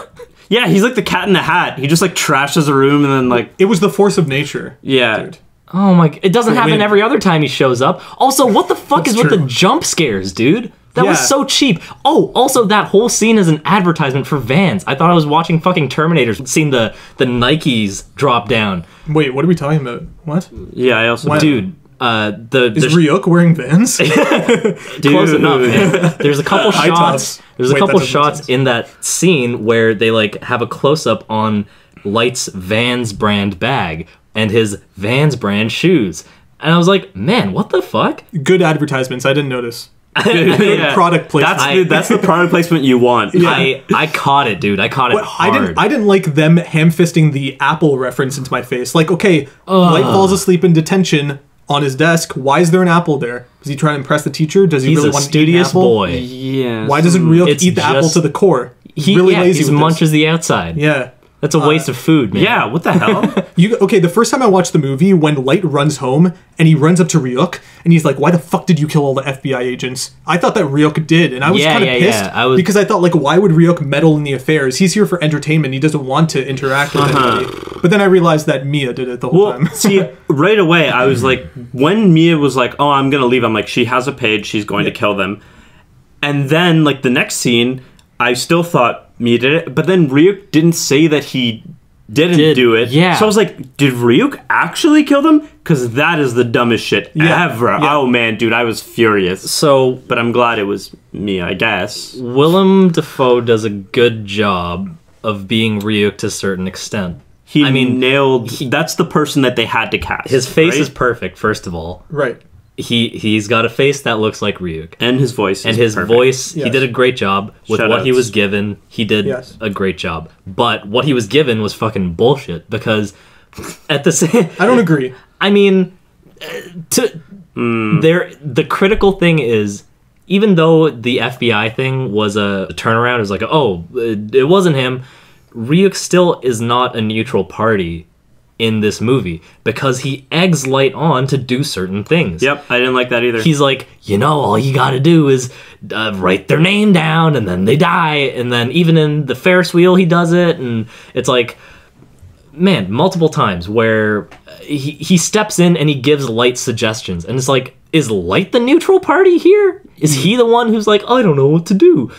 Yeah, he's like the cat in the hat. He just like trashes a room and then like... It was the force of nature. Yeah. Dude. Oh my... It doesn't happen every other time he shows up. Also, what the fuck is with the jump scares, dude? That was so cheap. Oh, also that whole scene is an advertisement for Vans. I thought I was watching fucking Terminator, seeing the Nikes drop down. Wait, what are we talking about? What? Yeah, I also... Dude... Is Ryuk wearing Vans? Close enough, man. There's a couple shots. There's a couple shots in that scene where they like have a close up on Light's Vans brand bag and his Vans brand shoes, and I was like, man, what the fuck? Good advertisements. I didn't notice. Yeah. Product placement. That's the product placement you want. Yeah. I caught it, dude. I caught it hard. I didn't like them ham-fisting the Apple reference into my face. Like, okay, Light falls asleep in detention on his desk. Why is there an apple there? Is he trying to impress the teacher? Does he really want to eat an apple? He's a studious boy. Yeah. Why doesn't Ryuk eat the apple to the core? He really lazy. He munches the outside. Yeah. That's a waste of food, man. Yeah, what the hell? Okay, the first time I watched the movie, when Light runs home and he runs up to Ryuk and he's like, why the fuck did you kill all the FBI agents? I thought that Ryuk did, and I was kind of pissed because I thought, like, why would Ryuk meddle in the affairs? He's here for entertainment. He doesn't want to interact with anybody. But then I realized that Mia did it the whole time. See, right away, I was like, when Mia was like, oh, I'm going to leave, I'm like, she has a page, she's going to kill them. And then, like, the next scene, I still thought Mia did it, but then Ryuk didn't say that he didn't do it. Yeah. So I was like, did Ryuk actually kill them? Because that is the dumbest shit ever. Yeah. Oh man, dude, I was furious. So, but I'm glad it was Mia, I guess. Willem Dafoe does a good job of being Ryuk to a certain extent. I mean, nailed. That's the person that they had to cast. His face is perfect, first of all. Right. He's got a face that looks like Ryuk. And his voice and his perfect. voice, he did a great job with what he was given. He did a great job. But what he was given was fucking bullshit because at the same... I don't agree. I mean, the critical thing is, even though the FBI thing was a turnaround, it was like, oh, it wasn't him, Ryuk still is not a neutral party in this movie because he eggs Light on to do certain things. Yep, I didn't like that either. He's like, all you gotta do is write their name down and then they die. And then even in the Ferris wheel, he does it. And it's like, man, multiple times where he steps in and he gives Light suggestions. And it's like, is Light the neutral party here? Is he the one who's like, I don't know what to do?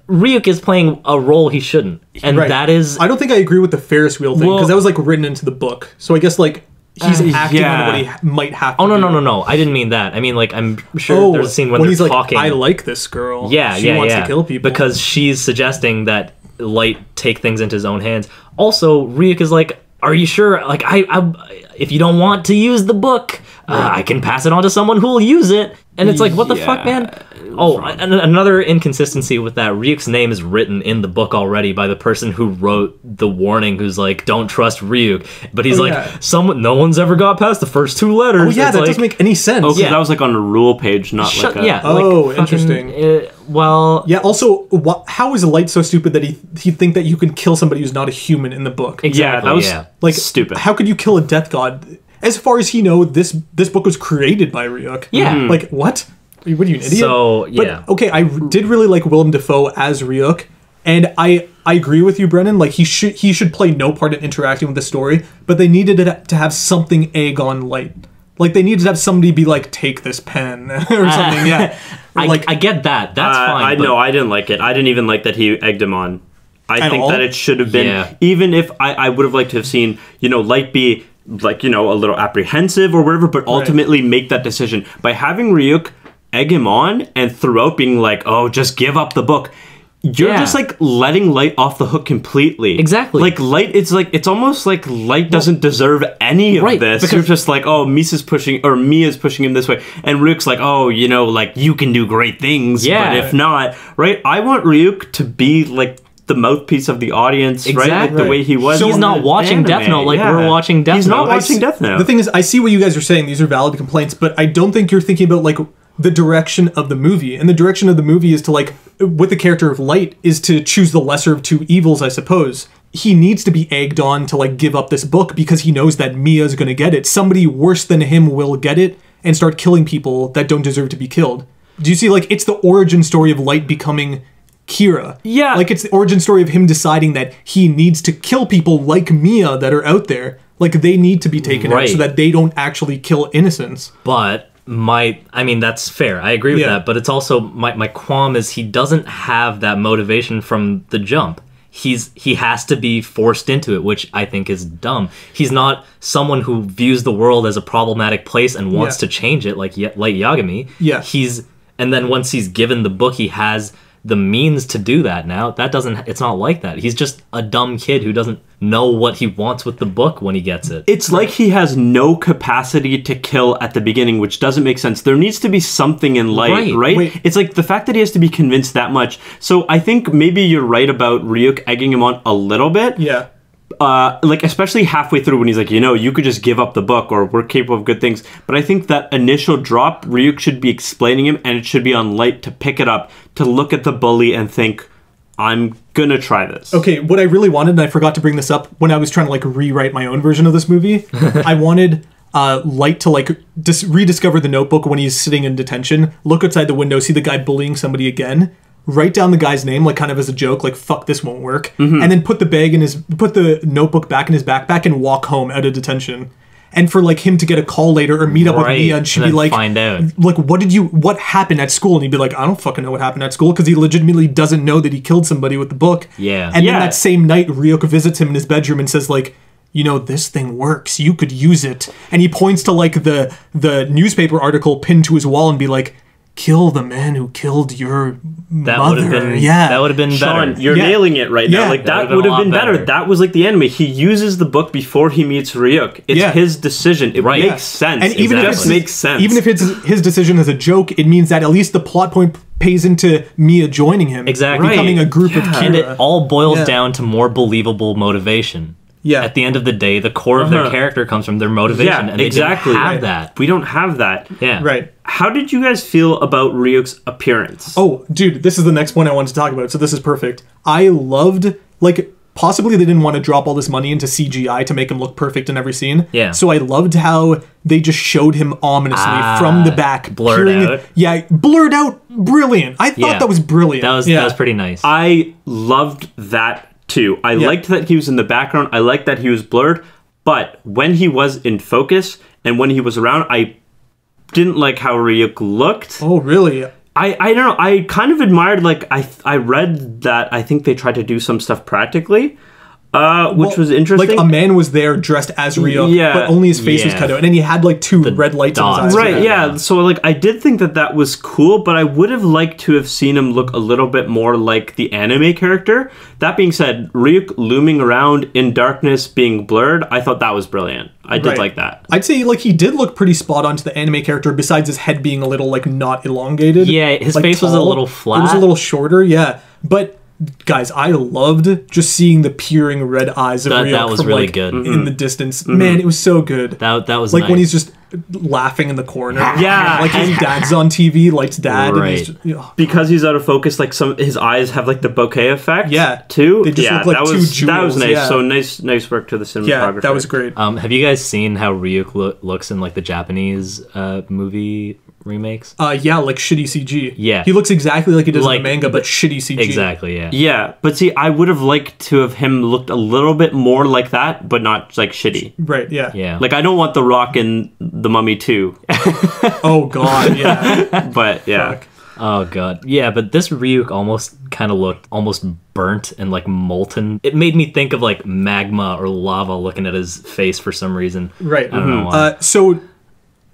Ryuk is playing a role he shouldn't. And that is... I don't think I agree with the Ferris wheel thing, because that was, like, written into the book. So I guess, like, he's acting on what he might have to do. No. I didn't mean that. I mean, like, I'm sure there's a scene when they're he's talking. Like, I like this girl. Yeah, she wants to kill people. Because she's suggesting that Light take things into his own hands. Also, Ryuk is like, are you sure? Like, I if you don't want to use the book, I can pass it on to someone who will use it. And it's like, what the fuck, man? Oh, and another inconsistency with that, Ryuk's name is written in the book already by the person who wrote the warning, who's like, don't trust Ryuk. But he's no one's ever got past the first 2 letters. Oh, yeah, that doesn't make any sense. Oh, that was like on a rule page, not like a... Yeah. Oh, interesting. Yeah, also, how is Light so stupid that he think that you can kill somebody who's not a human in the book? Exactly, yeah, that was like stupid. How could you kill a death god? As far as he knows, this book was created by Ryuk. Yeah. Like, what? What are you, an idiot? So, yeah. But, okay, I did really like Willem Dafoe as Ryuk, and I agree with you, Brennan. Like, he should play no part in interacting with the story, but they needed to have something egg on Light. Like, they needed to have somebody be like, take this pen, or something, yeah. I get that. That's fine. I didn't like it. I didn't even like that he egged him on. I think that it should have been, even if I would have liked to have seen, Light be, like, a little apprehensive or whatever, but ultimately make that decision. By having Ryuk egg him on and throughout being like, oh, just give up the book, you're just like letting Light off the hook completely. Exactly. Like Light, it's almost like Light doesn't deserve any of this. Because you're just like, oh, Mia's pushing him this way, and Ryuk's like, oh, like, you can do great things, but if not, right? I want Ryuk to be like the mouthpiece of the audience, right? Like the way he was. So he's not watching Death Note like we're watching Death Note. He's not watching Death Note. The thing is, I see what you guys are saying. These are valid complaints, but I don't think you're thinking about, like, the direction of the movie. And the direction of the movie is to, like, with the character of Light, is to choose the lesser of 2 evils, I suppose. He needs to be egged on to, like, give up this book because he knows that Mia's gonna get it. Somebody worse than him will get it and start killing people that don't deserve to be killed. Do you see, like, it's the origin story of Light becoming Kira. Yeah. Like, it's the origin story of him deciding that he needs to kill people like Mia that are out there. Like, they need to be taken out so that they don't actually kill innocents. But I mean, that's fair. I agree with that. But it's also, my qualm is he doesn't have that motivation from the jump. He has to be forced into it, which I think is dumb. He's not someone who views the world as a problematic place and wants to change it like Yagami. Yeah. And then once he's given the book, he has the means to do that now. It's not like that. He's just a dumb kid who doesn't know what he wants with the book when he gets it. It's like he has no capacity to kill at the beginning, which doesn't make sense. There needs to be something in Light, right? Wait. It's like the fact that he has to be convinced that much. So I think maybe you're right about Ryuk egging him on a little bit. Yeah. Like, especially halfway through when he's like, you could just give up the book or we're capable of good things. But I think that initial drop, Ryuk should be explaining him, and it should be on Light to pick it up, to look at the bully and think, I'm gonna try this. Okay, what I really wanted, and I forgot to bring this up when I was trying to, like, rewrite my own version of this movie, I wanted Light to, like, rediscover the notebook when he's sitting in detention, look outside the window, see the guy bullying somebody again, write down the guy's name, like, kind of as a joke, like, fuck, this won't work, and then put the notebook back in his backpack and walk home out of detention. And for, like, him to get a call later or meet up with Mia, and she'd be like, find out, like, what happened at school? And he'd be like, I don't fucking know what happened at school, because he legitimately doesn't know that he killed somebody with the book. Yeah. And then that same night, Ryuk visits him in his bedroom and says, like, this thing works, you could use it. And he points to, like, the newspaper article pinned to his wall and be like, kill the man who killed your mother. That would have been Sean, better. You're nailing it right now. Like, that would have been better. That was like the enemy. He uses the book before he meets Ryuk. It's his decision. It makes sense. And even if it makes sense. Even if it's his decision is a joke, it means that at least the plot point pays into Mia joining him. Exactly. Becoming a group of Kira. And it all boils down to more believable motivation. Yeah. At the end of the day, the core of their character comes from their motivation. And they didn't have that. We don't have that. Yeah. Right. How did you guys feel about Ryuk's appearance? Oh, dude, this is the next one I wanted to talk about, so this is perfect. I loved, like, possibly they didn't want to drop all this money into CGI to make him look perfect in every scene. Yeah. So I loved how they just showed him ominously from the back. Blurred out. Yeah, blurred out. Brilliant. I thought that was brilliant. That was pretty nice. I loved that too. I liked that he was in the background. I liked that he was blurred. But when he was in focus and when he was around, I didn't like how Ryuk looked. Oh, really? I don't know. I kind of admired, like, I read that I think they tried to do some stuff practically, which was interesting. Like, a man was there dressed as Ryuk, but only his face was cut out, and then he had like two red lights in his eyes. Right, yeah. So, like, I did think that was cool, but I would have liked to have seen him look a little bit more like the anime character. That being said, Ryuk looming around in darkness, being blurred, I thought that was brilliant. I did like that. I'd say, like, he did look pretty spot on to the anime character, besides his head being a little, like, not elongated. Yeah, his like, face was a little flat. It was a little shorter, yeah. But, guys, I loved just seeing the peering red eyes of Ryuk that was from, really like, good. in the distance. Man, it was so good. That was like nice. when he's just laughing in the corner. Yeah. Like his dad's on TV, Light's dad. Right. And he's just, Because he's out of focus, like, his eyes have, like, the bokeh effect. Yeah. Too. They just look like that two was jewels, nice. yeah. So nice work to the cinematographer. yeah, that was great. Have you guys seen how Ryuk looks in like the Japanese movie remakes? Yeah, like shitty CG. Yeah. He looks exactly like he does Like in the manga, but shitty CG. Exactly, yeah. Yeah, but see, I would have liked to have him looked a little bit more like that, but not, like, shitty. Right, yeah. Yeah. Like, I don't want The Rock in The Mummy 2, Oh, God, yeah. but yeah. Fuck. Oh god. Yeah, but this Ryuk almost kind of looked almost burnt and like molten. It made me think of like magma or lava looking at his face for some reason. Right. I don't know why. So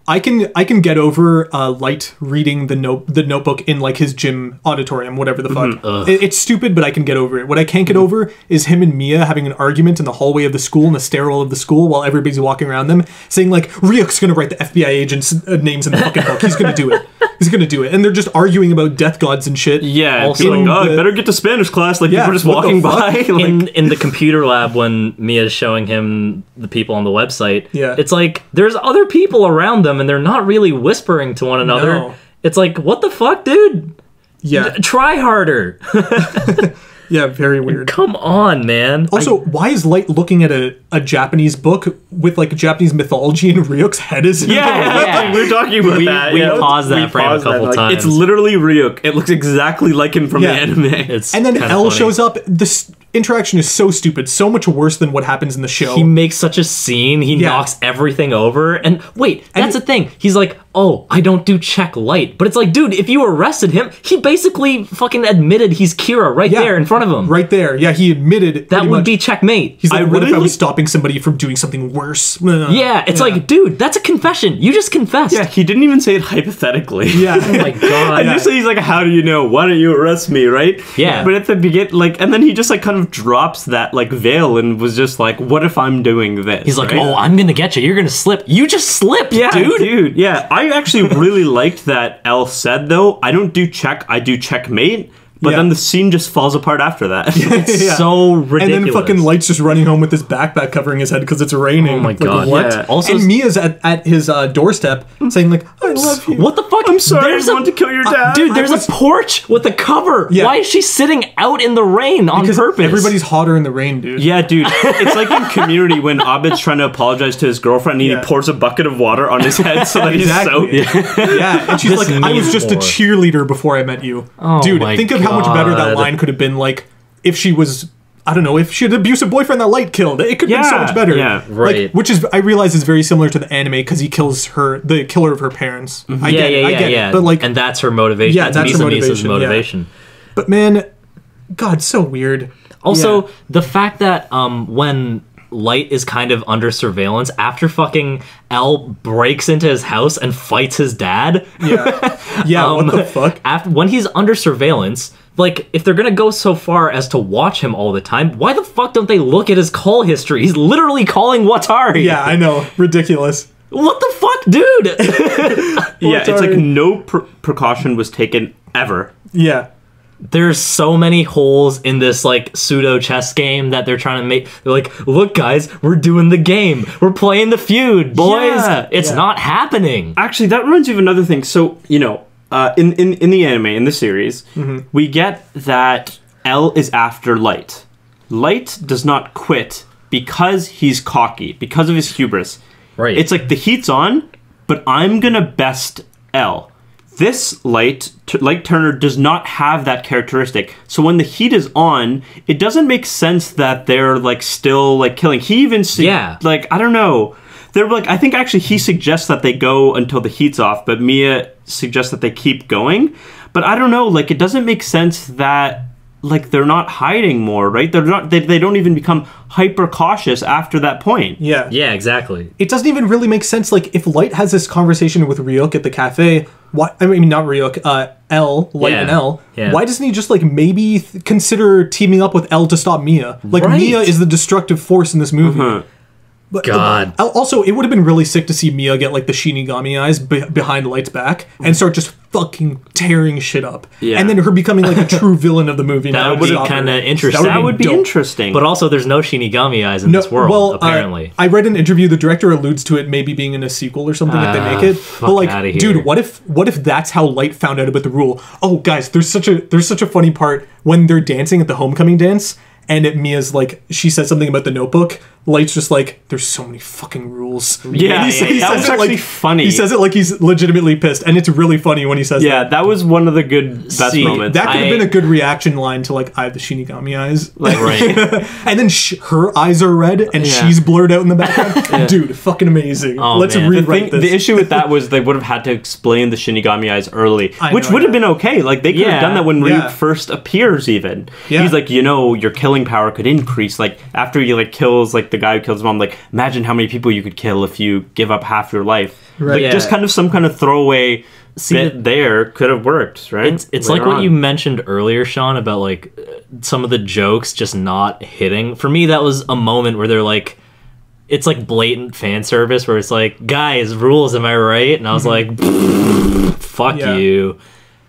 I can get over Light reading the notebook in like his gym auditorium, whatever the fuck. It's stupid, but I can get over it. What I can't get over is him and Mia having an argument in the hallway of the school, in the stairwell of the school, while everybody's walking around them, saying like, Ryuk's gonna write the FBI agents' names in the fucking book. He's gonna do it. He's gonna do it. And they're just arguing about death gods and shit. Yeah, Also, also, like, oh, I better get to Spanish class. Like, Yeah, people are just what the walking fuck? by. Like, in the computer lab when Mia's showing him the people on the website, Yeah. it's like there's other people around them and they're not really whispering to one another. No. It's like, what the fuck, dude? Yeah. Try harder. Yeah, very weird. Come on, man. Also, why is Light looking at a Japanese book with like Japanese mythology and Ryuk's head is in it? Yeah. we were talking about that. we yeah. paused that We frame a paused couple like, times. It's literally Ryuk. It looks exactly like him from Yeah. the anime. It's And then kinda L funny. shows up. This interaction is so stupid, so much worse than what happens in the show. He makes such a scene. He Yeah. knocks everything over. And wait, that's the thing. He's like, oh, I don't do check light. But it's like, dude, if you arrested him, he basically fucking admitted he's Kira right Yeah. there in front of him. Right there. Yeah, he admitted That pretty would much. be checkmate. He's like, I what if really I was like- stopping somebody from doing something worse? Yeah, it's like, dude, that's a confession. You just confessed. Yeah, he didn't even say it hypothetically. Yeah. Oh my god. Initially, he's like, how do you know? Why don't you arrest me, right? Yeah. But at the beginning, like, and then he just, like, kind of drops that, like, veil and was just like, what if I'm doing this? He's like, right? oh, I'm gonna get you. You're gonna slip. You just slipped, Yeah, dude. Yeah, I actually really liked that L said, though, I don't do check, I do checkmate. But Yeah. then the scene just falls apart after that. It's Yeah. so ridiculous. And then fucking Light's just running home with his backpack covering his head because it's raining. Oh my Like, god. what? Yeah. Also, And Mia's at his doorstep saying like, I love you. what the fuck? I'm sorry, There's I want to kill your dad. Dude, there's a porch with a cover. Yeah. Why is she sitting out in the rain on Because purpose? everybody's hotter in the rain, dude. Yeah, dude. It's like in Community when Abed's trying to apologize to his girlfriend and Yeah. he pours a bucket of water on his head so that he's Exactly. soaked. Yeah, and she's This like, I was needs just a more. cheerleader before I met you. Oh Dude, my think of how much better that God. line could have been like if she was, I don't know, if she had an abusive boyfriend that Light killed. It could have been so Yeah, much better. yeah, right. Like, which is, I realize is very similar to the anime because he kills her, the killer of her parents. I get it. But like, and that's her motivation. Yeah, that's her Misa's motivation, motivation. but man, God, so weird. Also, Yeah. the fact that when Light is kind of under surveillance after fucking L breaks into his house and fights his dad. Yeah. Yeah, what the fuck? After when he's under surveillance, like if they're gonna go so far as to watch him all the time, why the fuck don't they look at his call history? He's literally calling Watari. Yeah, I know. Ridiculous. What the fuck, dude? Yeah, it's like Sorry. no precaution was taken ever. Yeah. There's so many holes in this like pseudo chess game that they're trying to make. They're like, look, guys, we're doing the game. We're playing the feud, boys. Yeah. It's not happening. Actually, that reminds me of another thing. So, you know, in the anime, in the series, we get that L is after Light. Light does not quit because he's cocky, because of his hubris. Right. It's like the heat's on, but I'm gonna best L. This Light Turner does not have that characteristic. So when the heat is on, it doesn't make sense that they're like still like killing. He even like I don't know. They're like I think actually he suggests that they go until the heat's off, but Mia suggests that they keep going. But I don't know, like, it doesn't make sense that, like, they're not hiding more, right? They don't even become hyper cautious after that point. Yeah. Yeah, exactly. It doesn't even really make sense. Like, if Light has this conversation with Ryuk at the cafe, why? I mean, not Ryuk, L, Light and L. Yeah. Why doesn't he just, like, maybe consider teaming up with L to stop Mia? Like, Right. Mia is the destructive force in this movie. But, God. Also, it would have been really sick to see Mia get, like, the Shinigami eyes behind Light's back and start just fucking tearing shit up. Yeah. And then her becoming, like, a true villain of the movie. That would be kind of interesting. That would be dope. interesting. But also, there's no Shinigami eyes in this world, apparently. I read an interview. The director alludes to it maybe being in a sequel or something if they make it. Fuck But like, outta here. dude, what if that's how Light found out about the rule? Oh, guys, there's such a funny part when they're dancing at the homecoming dance, and Mia's like, she says something about the notebook. Light's just like, there's so many fucking rules. Yeah, that was actually funny. He says it like he's legitimately pissed, and it's really funny when he says yeah, that. that was one of the best moments. That could have been a good reaction line to like, I have the Shinigami eyes. Like, Right. and then her eyes are red and she's blurred out in the background. Dude, fucking amazing. Oh, Let's man. rewrite this. The issue with that was they would have had to explain the Shinigami eyes early, which know, would have been okay. Like, they could have done that when Ryuk Yeah. first appears, even. Yeah. He's like, your killing power could increase. Like, after he, like, kills, like, the guy who kills his mom, like, imagine how many people you could kill if you give up half your life. Right. Like, Yeah. just kind of some kind of throwaway bit there could have worked, right? It's Later like what on. you mentioned earlier, Sean, about like some of the jokes just not hitting. For me, that was a moment where they're like, it's like blatant fan service where it's like, guys, rules, am I right? And I was like, fuck Yeah. you.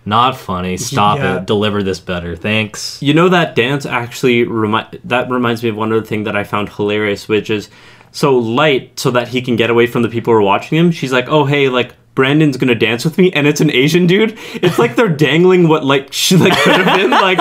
Not funny. Stop Yeah. it. Deliver this better. Thanks. You know, that dance actually reminds me of one other thing that I found hilarious, which is, so Light, so that he can get away from the people who are watching him, she's like, oh, hey, like, Brandon's gonna dance with me, and it's an Asian dude. It's like they're dangling what, like, she, like, could have been. Like,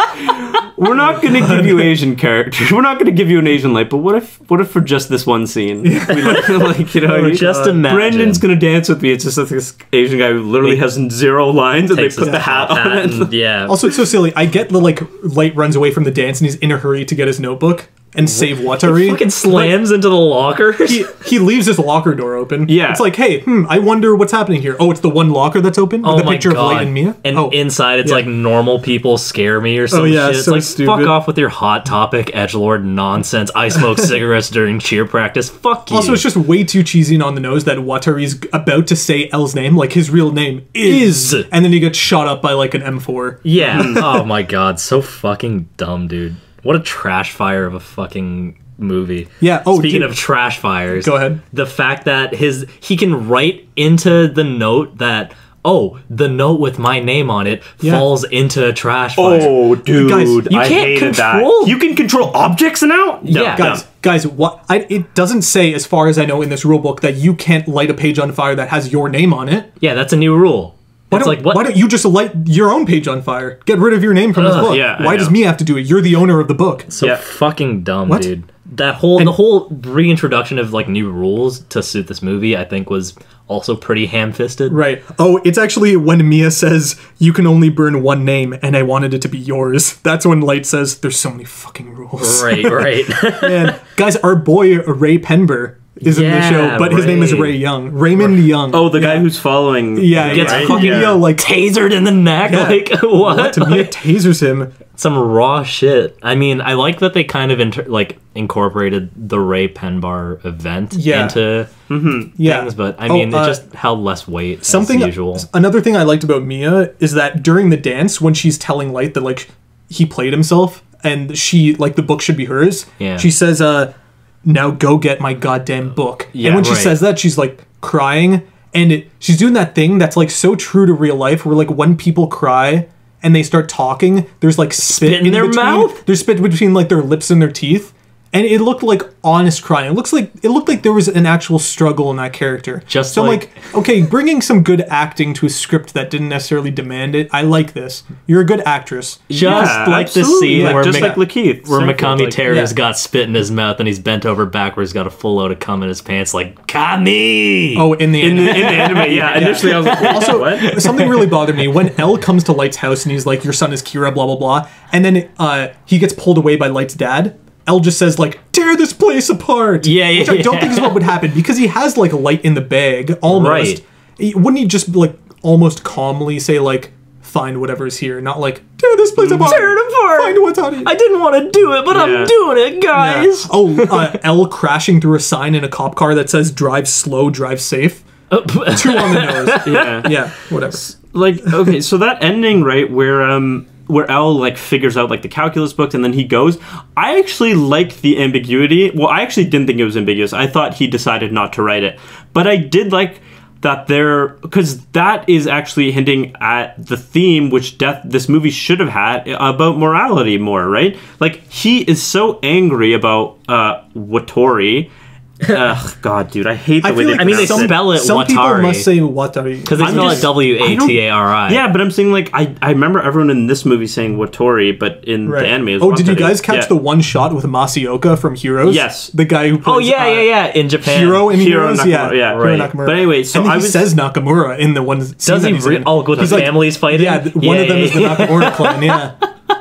we're not gonna give you Asian characters. We're not gonna give you an Asian Light, but what if for just this one scene? We like, you know, Just imagine. Brandon's gonna dance with me. It's just like this Asian guy who literally has 0 lines, and they Takes put his the hat top on it. and- yeah. Also, it's so silly. I get the like Light runs away from the dance and he's in a hurry to get his notebook and save Watari. Fucking slams into the lockers. He leaves his locker door open. Yeah. It's like, hey, I wonder what's happening here. Oh, it's the one locker that's open with Oh the my picture God. of Light and Mia. And oh. inside it's yeah. like normal people scare me or some yeah, shit. It's so like, stupid. fuck off with your Hot Topic edgelord nonsense. I smoke cigarettes during cheer practice. Fuck you. Also, it's just way too cheesy and on the nose that Watari's about to say L's name, like his real name is, and then he gets shot up by like an M4. Yeah. Oh my God. So fucking dumb, dude. What a trash fire of a fucking movie. Yeah. Oh, Speaking dude. of trash fires. Go ahead. The fact that he can write into the note that, oh, the note with my name on it falls into a trash fire. Oh, dude, Guys, you can't hated control- that. You can control objects now? No, Yeah. Guys, what? It doesn't say, as far as I know, in this rule book that you can't light a page on fire that has your name on it. Yeah, that's a new rule. Why It's don't, like, what? why don't you just light your own page on fire? Get rid of your name from this book. yeah, I Why does know. Mia have to do it? You're the owner of the book. So Yeah. fucking dumb, What? dude. The whole reintroduction of like new rules to suit this movie, I think, was also pretty ham-fisted. Right. Oh, it's actually when Mia says, you can only burn one name, and I wanted it to be yours. That's when Light says, there's so many fucking rules. Right, right. And guys, our boy Ray Penber is in the Yeah, show, but his name is Ray. Ray Young. Raymond Young. Oh, the guy who's following. Yeah, Gets yeah. fucking Mia, like, tasered in the neck. Yeah. Like, what? Mia tasers him. Some raw shit. I mean, I like that they kind of incorporated the Ray Penbar event Yeah. into Yeah. things, but I mean, it just held less weight as usual. Another thing I liked about Mia is that during the dance, when she's telling Light that like he played himself and she like the book should be hers, Yeah. she says, "Now go get my goddamn book." Yeah, and when she right. says that, she's like crying, and she's doing that thing that's like so true to real life, where like when people cry and they start talking, there's like spit in their between- mouth? There's spit between like their lips and their teeth. And it looked like honest crying. It looked like there was an actual struggle in that character. Just so I'm like- like, okay, bringing some good acting to a script that didn't necessarily demand it. I like this. You're a good actress. Just like the absolutely. scene Like, where just Mc- like Lakeith. where Seinfeld, Makami like- Terrace Yeah. got spit in his mouth and he's bent over backwards, got a full load of cum in his pants, like, Kami! Oh, in the in end. the anime. Yeah, initially I was like, Also, what? something really bothered me when L comes to Light's house and he's like, "Your son is Kira," blah blah blah, and then he gets pulled away by Light's dad. L just says like, "Tear this place apart." Yeah, yeah, Which I don't yeah. think is what would happen because he has like Light in the bag almost. Right. Wouldn't he just like almost calmly say like, find whatever's here, not like tear this place apart. Tear it apart. Find what's on it. I didn't want to do it, but I'm doing it, guys. Yeah. Oh, Elle crashing through a sign in a cop car that says "Drive slow, drive safe." 2 on the nose. Yeah, whatever. Like, okay, so that ending, right, where Elle like figures out like the calculus book and then he goes, I actually like the ambiguity. Well, I actually didn't think it was ambiguous. I thought he decided not to write it, but I did like that because that is actually hinting at the theme which this movie should have had about morality more, right? Like, he is so angry about Watari. Ugh, God, dude, I hate the way they they spell it some Watari. people must say Watari. Because they spell it Watari. Yeah, but I'm saying, like, I remember everyone in this movie saying Watari, but in the anime it was Watari. Did you guys catch the one shot with Masaoka from Heroes? Yes. The guy who plays... in Japan. Hiro in Hiro Heroes? Nakamura, yeah, Hiro right. Nakamura. But anyway, so and he says Nakamura in the one scene. Does he? With the families fighting? Yeah, one of them is the Nakamura clan, yeah.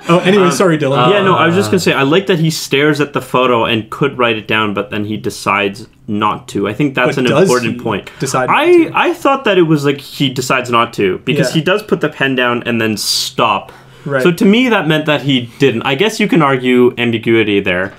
Oh, anyway, sorry, Dylan. Yeah, no, I was just going to say, I like that he stares at the photo and could write it down, but then he decides not to. I think that's an important point. I thought that it was like he decides not to, because he does put the pen down and then stop. Right. So to me, that meant that he didn't. I guess you can argue ambiguity there,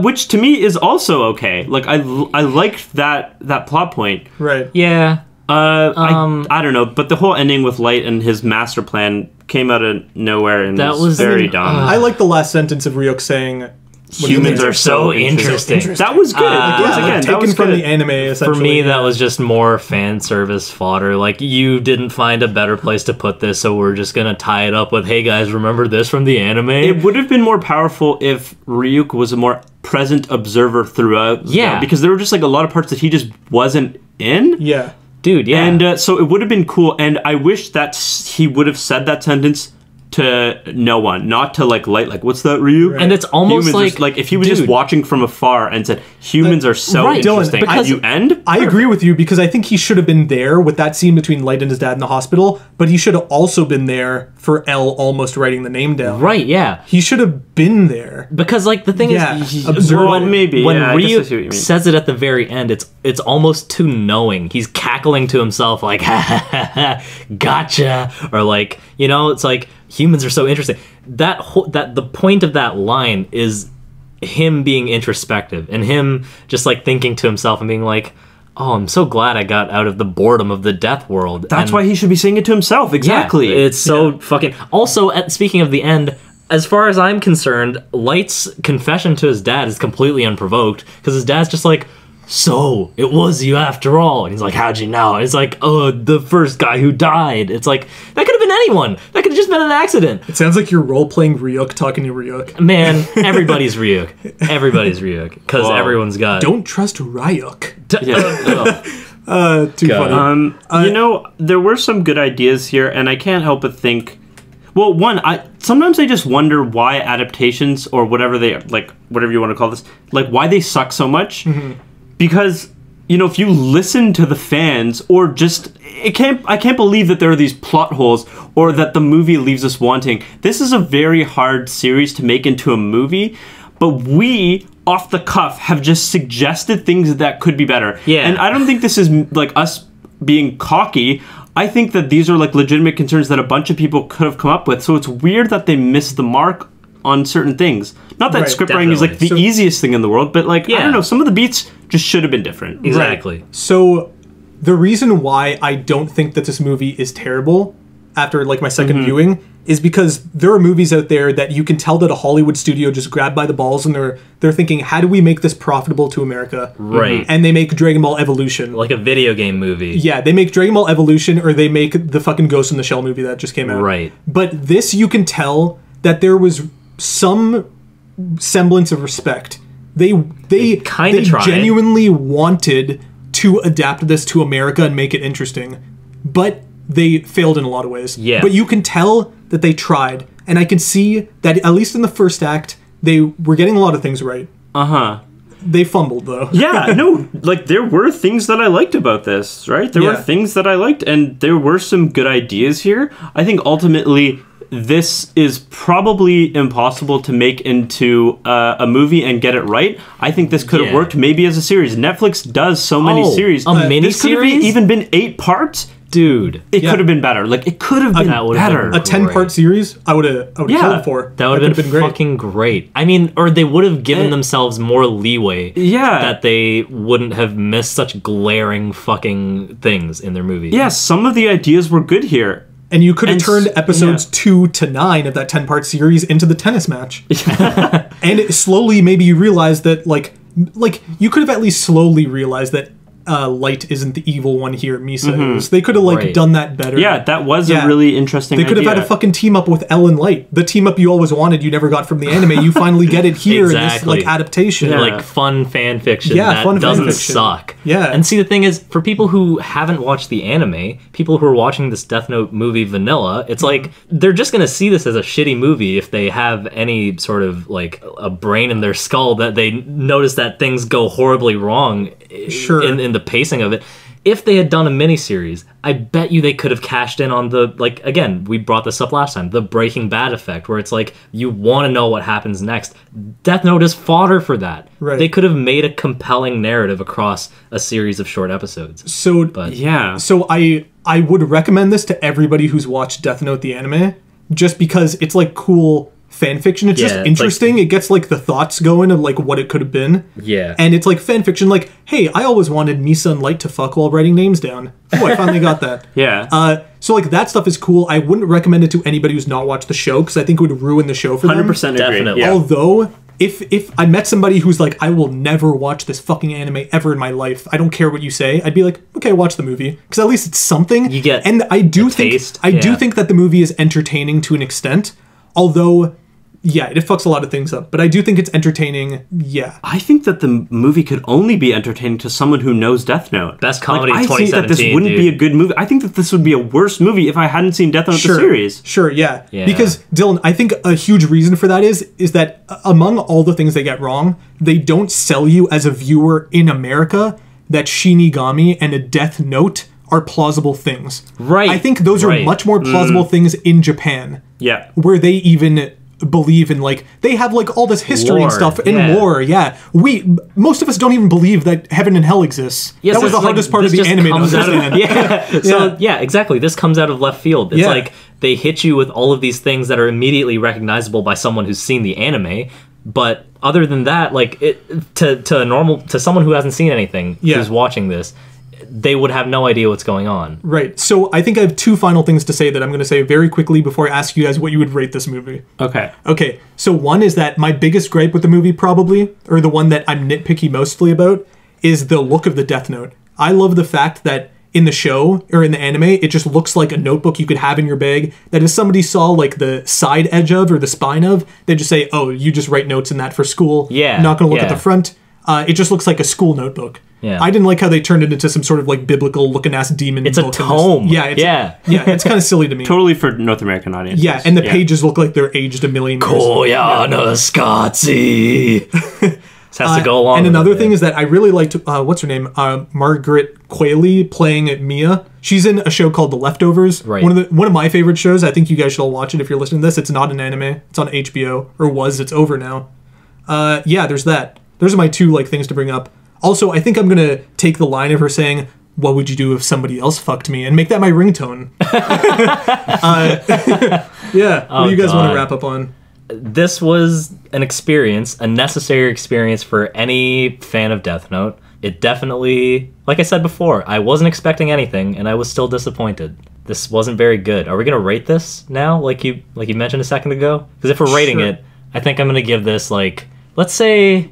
which to me is also okay. Like, I liked that plot point. Right. Yeah. I don't know, but the whole ending with Light and his master plan came out of nowhere and that was very dumb. I like the last sentence of Ryuk saying, "Humans are so interesting." That was good. Again, taken that was from good. the anime. Essentially. For me, that was just more fan service fodder. Like, you didn't find a better place to put this, so we're just gonna tie it up with, "Hey guys, remember this from the anime?" It would have been more powerful if Ryuk was a more present observer throughout. Yeah, because there were just like a lot of parts that he just wasn't in. Yeah. Dude, yeah. And so it would have been cool, and I wish that he would have said that sentence to no one, not to like Light, like, what's that, Ryu? Right. And it's almost like if he was just watching from afar and said, humans are so interesting, Dylan, you end? I agree with you, because I think he should have been there with that scene between Light and his dad in the hospital, but he should have also been there for Elle almost writing the name down. Right, yeah. He should have been there. Because, like, the thing is, when Ryu says it at the very end, it's almost too knowing. He's cackling to himself like, ha ha ha ha, gotcha, or like, you know, it's like, humans are so interesting. That the point of that line is him being introspective and him just like thinking to himself and being like, oh, I'm so glad I got out of the boredom of the death world. That's why he should be saying it to himself. Exactly. Yeah, it's so fucking... Also, speaking of the end, as far as I'm concerned, Light's confession to his dad is completely unprovoked, because his dad's just like, so, it was you after all. And he's like, how'd you know? And it's like, oh, the first guy who died. It's like, that could have been anyone. That could have just been an accident. It sounds like you're role-playing Ryuk talking to Ryuk. Man, everybody's Ryuk. Everybody's Ryuk. Because everyone's got... Don't trust Ryuk. Yeah. Too funny. You know, there were some good ideas here, and I can't help but think... Well, one, sometimes I just wonder why adaptations, or whatever whatever you want to call this, like, why they suck so much. Mm-hmm. Because, you know, if you listen to the fans, or just, I can't believe that there are these plot holes, or that the movie leaves us wanting. This is a very hard series to make into a movie, but we, off the cuff, have just suggested things that could be better. Yeah. And I don't think this is, like, us being cocky. I think that these are, like, legitimate concerns that a bunch of people could have come up with, so it's weird that they missed the mark on certain things. Not that script writing is like the easiest thing in the world, but like, I don't know, some of the beats just should have been different. Exactly. Right. So the reason why I don't think that this movie is terrible after like my second viewing is because there are movies out there that you can tell that a Hollywood studio just grabbed by the balls and they're thinking, how do we make this profitable to America? Right. And they make Dragon Ball Evolution. Like a video game movie. Yeah, they make Dragon Ball Evolution, or they make the fucking Ghost in the Shell movie that just came out. Right. But this, you can tell that there was some semblance of respect. They genuinely wanted to adapt this to America and make it interesting, but they failed in a lot of ways. Yeah. But you can tell that they tried, and I can see that at least in the first act, they were getting a lot of things right. Uh-huh. They fumbled, though. Yeah, no, like, there were things that I liked about this, right? There were things that I liked, and there were some good ideas here. I think ultimately this is probably impossible to make into a movie and get it right. I think this could have worked maybe as a series. Netflix does so many series. A mini this could have series? even been 8 parts, Dude, it could have been better. Like, it could have been better. A 10-part series, I would have killed for. That would have been fucking great. I mean, or they would have given themselves more leeway. Yeah. That they wouldn't have missed such glaring fucking things in their movie. Yeah, some of the ideas were good here. And you could have turned episodes 2 to 9 of that 10-part series into the tennis match. And slowly, maybe you realize that, like, you could have at least slowly realized that Light isn't the evil one here, Misa is. They could have done that better. Yeah, that was a really interesting idea. They could have had a fucking team up with Elle and Light. The team up you always wanted, you never got from the anime. You finally get it here in this adaptation. Yeah. Like fun fan fiction that doesn't suck. Yeah. And see, the thing is, for people who haven't watched the anime, people who are watching this Death Note movie vanilla, it's like they're just going to see this as a shitty movie if they have any sort of like a brain in their skull that they notice that things go horribly wrong in the pacing of it. If they had done a miniseries, I bet you they could have cashed in on the, like, again, we brought this up last time, the Breaking Bad effect, where it's like, you want to know what happens next. Death Note is fodder for that. Right. They could have made a compelling narrative across a series of short episodes. So I would recommend this to everybody who's watched Death Note the anime, just because it's like cool fan fiction. It's just interesting. Like, it gets like the thoughts going of like what it could have been. Yeah. And it's like fan fiction, like, hey, I always wanted Misa and Light to fuck while writing names down. Oh, I finally got that. Yeah. So like that stuff is cool. I wouldn't recommend it to anybody who's not watched the show because I think it would ruin the show for them. 100% agree. Definitely. Yeah. Although if I met somebody who's like, I will never watch this fucking anime ever in my life, I don't care what you say, I'd be like, okay, watch the movie, because at least it's something. You get and I do think that the movie is entertaining to an extent, although it fucks a lot of things up, but I do think it's entertaining. I think that the movie could only be entertaining to someone who knows Death Note. Best comedy of 2017, I think that this wouldn't be a good movie. I think that this would be a worse movie if I hadn't seen Death Note the series. Sure, yeah. Because, Dylan, I think a huge reason for that is that among all the things they get wrong, they don't sell you as a viewer in America that Shinigami and a Death Note are plausible things. Right. I think those are much more plausible things in Japan. Yeah. Where they even believe in, like, they have like all this history and stuff and lore. Most of us don't even believe that heaven and hell exists. That was the hardest part of the anime to understand. So exactly, this comes out of left field. It's like they hit you with all of these things that are immediately recognizable by someone who's seen the anime, but other than that, like, to someone who hasn't seen anything, who's watching this, they would have no idea what's going on. Right. So I think I have two final things to say that I'm going to say very quickly before I ask you guys what you would rate this movie. Okay. So one is that my biggest gripe with the movie probably, or the one that I'm nitpicky mostly about, is the look of the Death Note. I love the fact that in the show, or in the anime, it just looks like a notebook you could have in your bag that if somebody saw like the side edge of or the spine of, they'd just say, oh, you just write notes in that for school. Yeah. Not going to look at the front. It just looks like a school notebook. Yeah. I didn't like how they turned it into some sort of like biblical looking ass demon. It's a tome. It's kind of silly to me. Totally for North American audiences. Yeah, and the pages look like they're aged a million years. Koyana Scotzi. This has to go along. And another thing is that I really liked what's her name? Margaret Qualley playing Mia. She's in a show called The Leftovers. Right. One of my favorite shows. I think you guys should all watch it if you're listening to this. It's not an anime. It's on HBO, or was. It's over now. There's that. Those are my two like things to bring up. Also, I think I'm going to take the line of her saying, what would you do if somebody else fucked me? And make that my ringtone. What do you guys want to wrap up on? This was an experience, a necessary experience for any fan of Death Note. It definitely, like I said before, I wasn't expecting anything, and I was still disappointed. This wasn't very good. Are we going to rate this now, like you mentioned a second ago? Because if we're rating it, I think I'm going to give this, like, let's say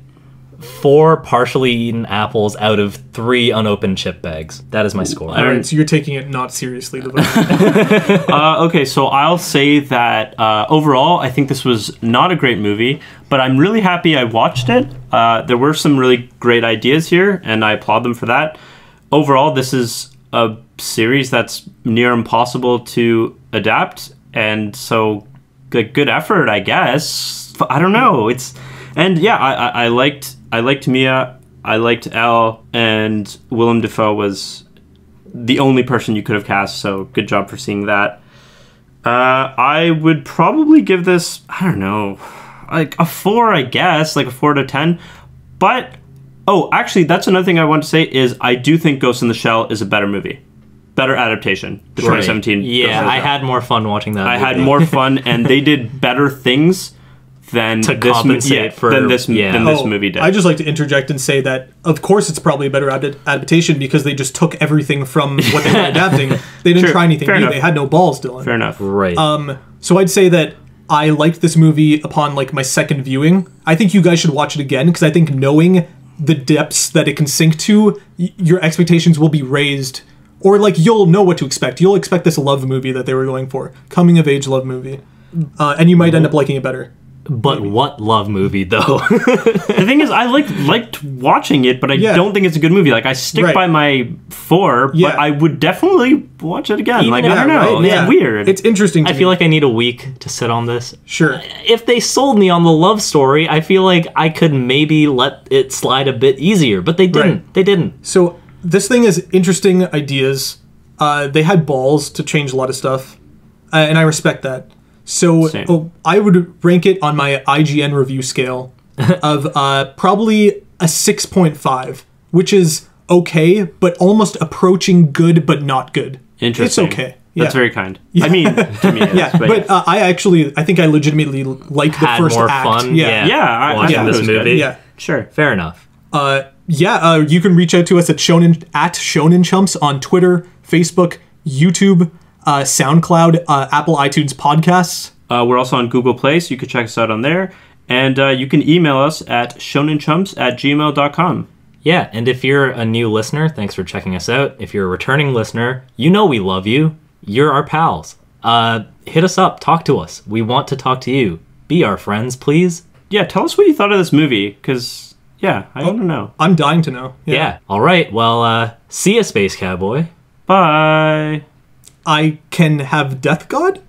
4 partially eaten apples out of 3 unopened chip bags. That is my score. All right, so you're taking it not seriously. Okay, so I'll say that overall, I think this was not a great movie, but I'm really happy I watched it. There were some really great ideas here, and I applaud them for that. Overall, this is a series that's near impossible to adapt, and so good effort, I guess. I don't know. I liked Mia, I liked Elle, and Willem Dafoe was the only person you could have cast, so good job for seeing that. I would probably give this, I don't know, like a 4, I guess, like a 4 out of 10. But, actually, that's another thing I want to say is I do think Ghost in the Shell is a better movie. better adaptation. The 2017. Yeah, I had more fun watching that. I had more fun, and they did better things than to this compensate for than this movie did. I just like to interject and say that, of course, it's probably a better adaptation because they just took everything from what they were adapting. They didn't try anything new. They had no balls, Dylan. Fair enough. Right. So I'd say that I liked this movie upon like my second viewing. I think you guys should watch it again because I think knowing the depths that it can sink to, your expectations will be raised. Or like you'll know what to expect. You'll expect this love movie that they were going for. Coming of age love movie. And you might end up liking it better. But what love movie, though? The thing is, I liked watching it, but I don't think it's a good movie. Like, I stick by my 4, but I would definitely watch it again. I don't know. Right? It's weird. It's interesting to I feel like I need a week to sit on this. Sure. If they sold me on the love story, I feel like I could maybe let it slide a bit easier, but they didn't. Right. They didn't. So this thing has interesting ideas. They had balls to change a lot of stuff, and I respect that. So I would rank it on my IGN review scale of probably a 6.5, which is okay, but almost approaching good, but not good. Interesting. It's okay. That's very kind. I mean, to me, but I think I legitimately liked the first more act. fun. I watching this movie. Yeah, sure, fair enough. You can reach out to us at Shonen Chumps on Twitter, Facebook, YouTube, SoundCloud, Apple iTunes podcasts. We're also on Google Play, so you can check us out on there. And you can email us at shonenchumps@gmail.com. Yeah, and if you're a new listener, thanks for checking us out. If you're a returning listener, you know we love you. You're our pals. Hit us up. Talk to us. We want to talk to you. Be our friends, please. Yeah, tell us what you thought of this movie, because, I want to know. I'm dying to know. Yeah. All right. Well, see ya, Space Cowboy. Bye. I can have Death God?